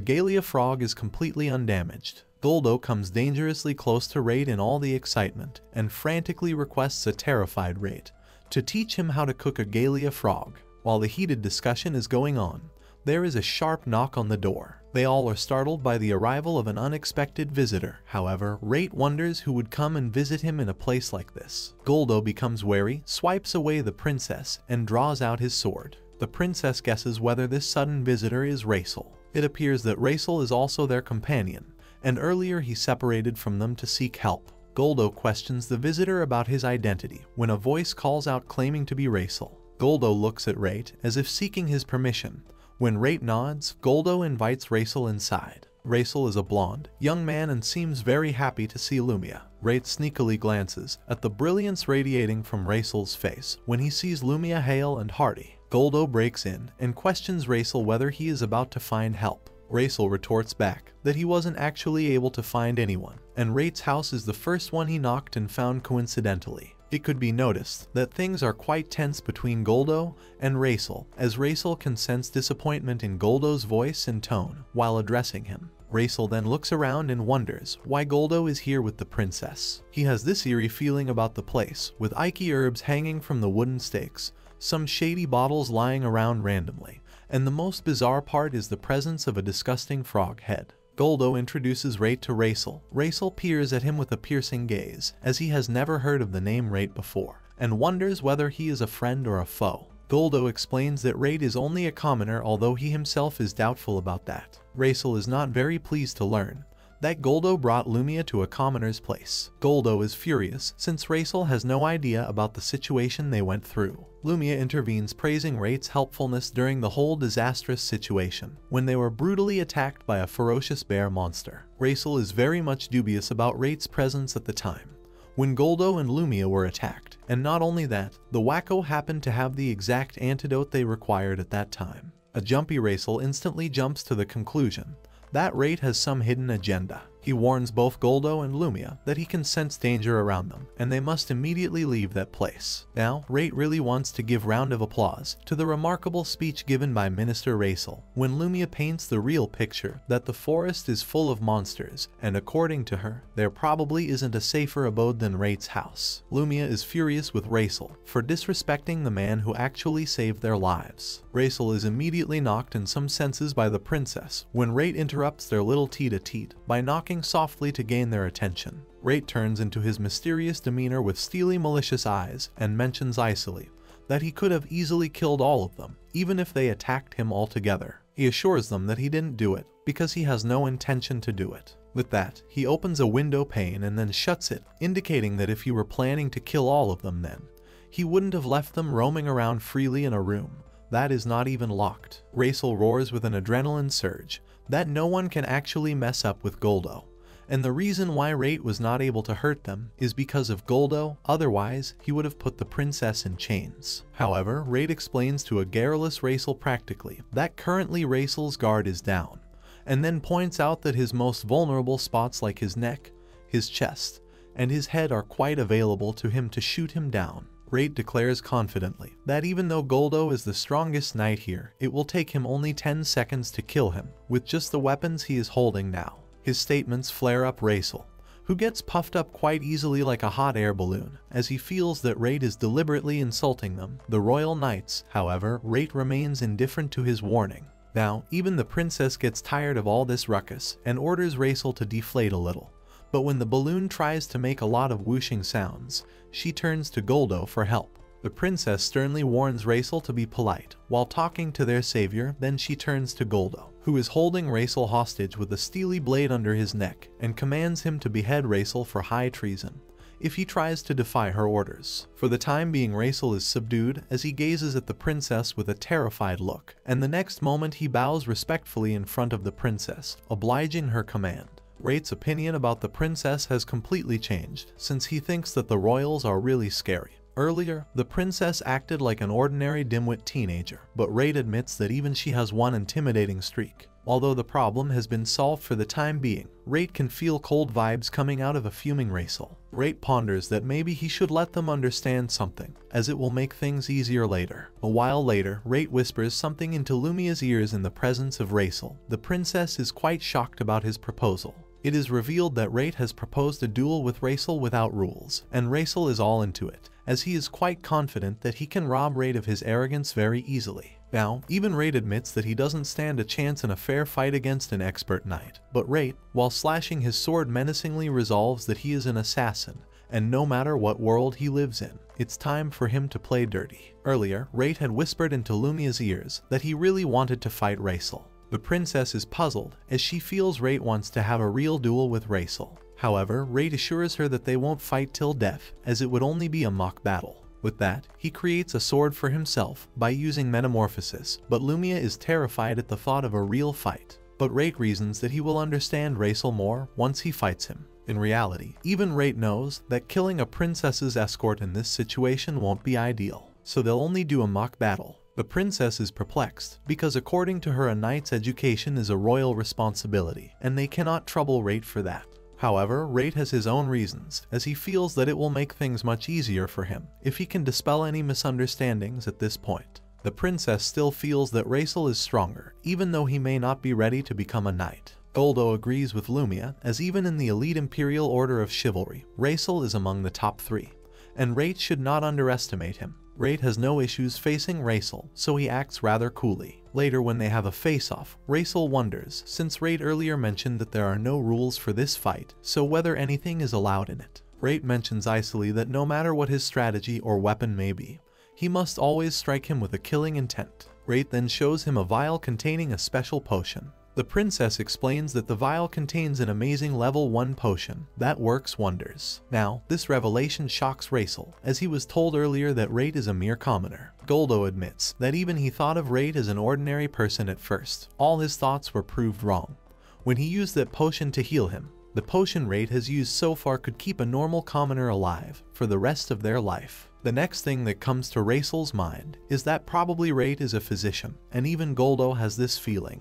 Speaker 1: Gallia frog is completely undamaged. Goldo comes dangerously close to Rait in all the excitement, and frantically requests a terrified Rait to teach him how to cook a Gallia frog. While the heated discussion is going on, there is a sharp knock on the door. They all are startled by the arrival of an unexpected visitor. However, Rait wonders who would come and visit him in a place like this. Goldo becomes wary, swipes away the princess, and draws out his sword. The princess guesses whether this sudden visitor is Raisel. It appears that Raisel is also their companion, and earlier he separated from them to seek help. Goldo questions the visitor about his identity when a voice calls out claiming to be Raisel. Goldo looks at Rait as if seeking his permission. When Rait nods, Goldo invites Raisel inside. Raisel is a blonde, young man and seems very happy to see Lumia. Rait sneakily glances at the brilliance radiating from Raisel's face when he sees Lumia hale and hearty. Goldo breaks in and questions Raisel whether he is about to find help. Raisel retorts back that he wasn't actually able to find anyone, and Rait's house is the first one he knocked and found coincidentally. It could be noticed that things are quite tense between Goldo and Raisel, as Raisel can sense disappointment in Goldo's voice and tone while addressing him. Raisel then looks around and wonders why Goldo is here with the princess. He has this eerie feeling about the place, with icky herbs hanging from the wooden stakes, some shady bottles lying around randomly, and the most bizarre part is the presence of a disgusting frog head. Goldo introduces Rait to Raisel. Raisel peers at him with a piercing gaze, as he has never heard of the name Rait before, and wonders whether he is a friend or a foe. Goldo explains that Rait is only a commoner, although he himself is doubtful about that. Raisel is not very pleased to learn that Goldo brought Lumia to a commoner's place. Goldo is furious since Raisel has no idea about the situation they went through. Lumia intervenes, praising Rait's helpfulness during the whole disastrous situation, when they were brutally attacked by a ferocious bear monster. Raisel is very much dubious about Rait's presence at the time when Goldo and Lumia were attacked, and not only that, the wacko happened to have the exact antidote they required at that time. A jumpy Raisel instantly jumps to the conclusion that Rait has some hidden agenda. He warns both Goldo and Lumia that he can sense danger around them, and they must immediately leave that place. Now, Rait really wants to give round of applause to the remarkable speech given by Minister Raisel, when Lumia paints the real picture that the forest is full of monsters, and according to her, there probably isn't a safer abode than Rait's house. Lumia is furious with Raisel for disrespecting the man who actually saved their lives. Raisel is immediately knocked in some senses by the princess when Rait interrupts their little tete-a-tete by knocking softly to gain their attention. Rait turns into his mysterious demeanor with steely, malicious eyes and mentions icily that he could have easily killed all of them, even if they attacked him altogether. He assures them that he didn't do it because he has no intention to do it. With that, he opens a window pane and then shuts it, indicating that if he were planning to kill all of them then, he wouldn't have left them roaming around freely in a room that is not even locked. Raisel roars with an adrenaline surge that no one can actually mess up with Goldo, and the reason why Rait was not able to hurt them is because of Goldo, otherwise he would have put the princess in chains. However, Rait explains to a garrulous Raisel practically that currently Raisel's guard is down, and then points out that his most vulnerable spots like his neck, his chest, and his head are quite available to him to shoot him down. Rait declares confidently that even though Goldo is the strongest knight here, it will take him only 10 seconds to kill him with just the weapons he is holding now. His statements flare up Raisel, who gets puffed up quite easily like a hot air balloon, as he feels that Rait is deliberately insulting them. The royal knights, however, Rait remains indifferent to his warning. Now, even the princess gets tired of all this ruckus and orders Raisel to deflate a little. But when the balloon tries to make a lot of whooshing sounds, she turns to Goldo for help. The princess sternly warns Raisel to be polite while talking to their savior, then she turns to Goldo, who is holding Raisel hostage with a steely blade under his neck, and commands him to behead Raisel for high treason if he tries to defy her orders. For the time being, Raisel is subdued as he gazes at the princess with a terrified look, and the next moment he bows respectfully in front of the princess, obliging her command. Rait's opinion about the princess has completely changed since he thinks that the royals are really scary. Earlier, the princess acted like an ordinary dimwit teenager, but Rait admits that even she has one intimidating streak. Although the problem has been solved for the time being, Rait can feel cold vibes coming out of a fuming Raisel. Rait ponders that maybe he should let them understand something, as it will make things easier later. A while later, Rait whispers something into Lumia's ears in the presence of Raisel. The princess is quite shocked about his proposal. It is revealed that Rait has proposed a duel with Raisel without rules, and Raisel is all into it, as he is quite confident that he can rob Rait of his arrogance very easily. Now, even Rait admits that he doesn't stand a chance in a fair fight against an expert knight, but Rait, while slashing his sword menacingly, resolves that he is an assassin, and no matter what world he lives in, it's time for him to play dirty. Earlier, Rait had whispered into Lumia's ears that he really wanted to fight Raisel. The princess is puzzled as she feels Rait wants to have a real duel with Raisel. However, Rait assures her that they won't fight till death, as it would only be a mock battle. With that, he creates a sword for himself by using metamorphosis, but Lumia is terrified at the thought of a real fight. But Rait reasons that he will understand Raisel more once he fights him. In reality, even Rait knows that killing a princess's escort in this situation won't be ideal, so they'll only do a mock battle. The princess is perplexed, because according to her, a knight's education is a royal responsibility, and they cannot trouble Rait for that. However, Rait has his own reasons, as he feels that it will make things much easier for him if he can dispel any misunderstandings at this point. The princess still feels that Raisel is stronger, even though he may not be ready to become a knight. Goldo agrees with Lumia, as even in the elite Imperial Order of Chivalry, Raisel is among the top 3, and Rait should not underestimate him. Rait has no issues facing Raisel, so he acts rather coolly. Later, when they have a face-off, Raisel wonders, since Rait earlier mentioned that there are no rules for this fight, so whether anything is allowed in it. Rait mentions icily that no matter what his strategy or weapon may be, he must always strike him with a killing intent. Rait then shows him a vial containing a special potion. The princess explains that the vial contains an amazing level 1 potion that works wonders. Now, this revelation shocks Raisel, as he was told earlier that Rait is a mere commoner. Goldo admits that even he thought of Rait as an ordinary person at first. All his thoughts were proved wrong. When he used that potion to heal him, the potion Rait has used so far could keep a normal commoner alive for the rest of their life. The next thing that comes to Raisel's mind is that probably Rait is a physician, and even Goldo has this feeling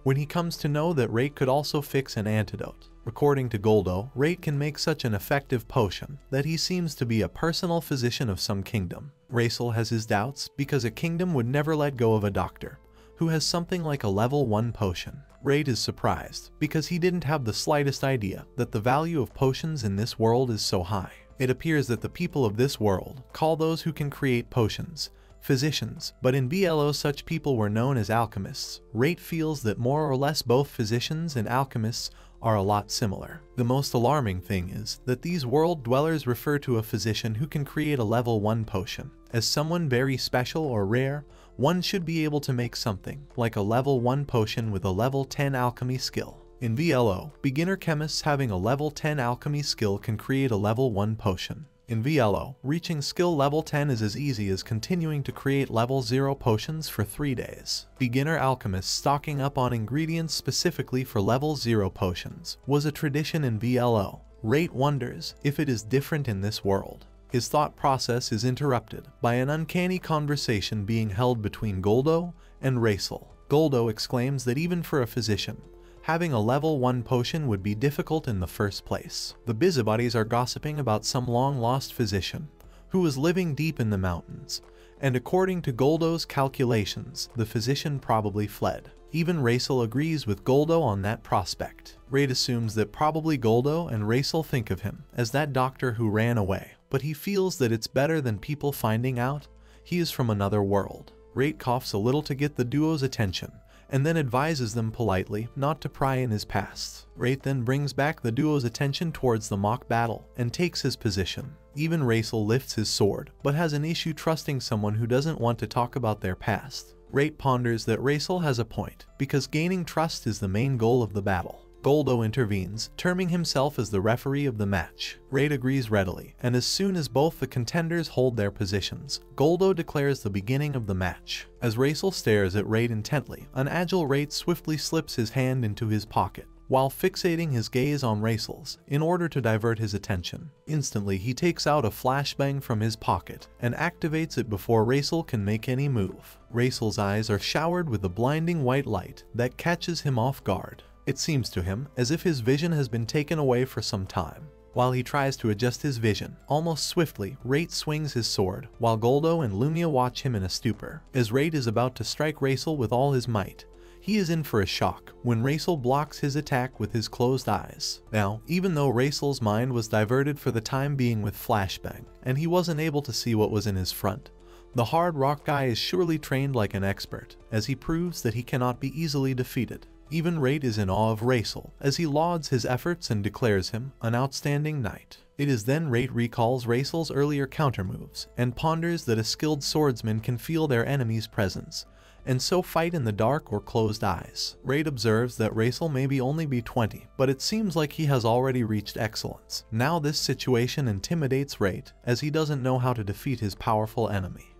Speaker 1: when he comes to know that Rait could also fix an antidote. According to Goldo, Rait can make such an effective potion that he seems to be a personal physician of some kingdom. Raisel has his doubts because a kingdom would never let go of a doctor who has something like a level 1 potion. Rait is surprised because he didn't have the slightest idea that the value of potions in this world is so high. It appears that the people of this world call those who can create potions physicians, but in BLO such people were known as alchemists. Rait feels that more or less both physicians and alchemists are a lot similar. The most alarming thing is that these world dwellers refer to a physician who can create a level 1 potion as someone very special or rare. One should be able to make something like a level 1 potion with a level 10 alchemy skill. In VLO, beginner chemists having a level 10 alchemy skill can create a level 1 potion. In VLO, reaching skill level 10 is as easy as continuing to create level 0 potions for 3 days. Beginner alchemists stocking up on ingredients specifically for level 0 potions was a tradition in VLO. Rait wonders if it is different in this world. His thought process is interrupted by an uncanny conversation being held between Goldo and Raisel. Goldo exclaims that even for a physician, having a level 1 potion would be difficult in the first place. The busybodies are gossiping about some long-lost physician who was living deep in the mountains, and according to Goldo's calculations, the physician probably fled. Even Raisel agrees with Goldo on that prospect. Rait assumes that probably Goldo and Raisel think of him as that doctor who ran away, but he feels that it's better than people finding out he is from another world. Rait coughs a little to get the duo's attention, and then advises them politely not to pry in his past. Rait then brings back the duo's attention towards the mock battle and takes his position. Even Raisel lifts his sword, but has an issue trusting someone who doesn't want to talk about their past. Rait ponders that Raisel has a point, because gaining trust is the main goal of the battle. Goldo intervenes, terming himself as the referee of the match. Rait agrees readily, and as soon as both the contenders hold their positions, Goldo declares the beginning of the match. As Raisel stares at Rait intently, an agile Rait swiftly slips his hand into his pocket, while fixating his gaze on Raisel's in order to divert his attention. Instantly, he takes out a flashbang from his pocket and activates it before Raisel can make any move. Raisel's eyes are showered with a blinding white light that catches him off guard. It seems to him as if his vision has been taken away for some time. While he tries to adjust his vision, almost swiftly, Rait swings his sword, while Goldo and Lumia watch him in a stupor. As Rait is about to strike Raisel with all his might, he is in for a shock when Raisel blocks his attack with his closed eyes. Now, even though Raisel's mind was diverted for the time being with flashbang, and he wasn't able to see what was in his front, the hard rock guy is surely trained like an expert, as he proves that he cannot be easily defeated. Even Rait is in awe of Raisel, as he lauds his efforts and declares him an outstanding knight. It is then Rait recalls Raisel's earlier countermoves, and ponders that a skilled swordsman can feel their enemy's presence, and so fight in the dark or closed eyes. Rait observes that Raisel may only be 20, but it seems like he has already reached excellence. Now this situation intimidates Rait, as he doesn't know how to defeat his powerful enemy.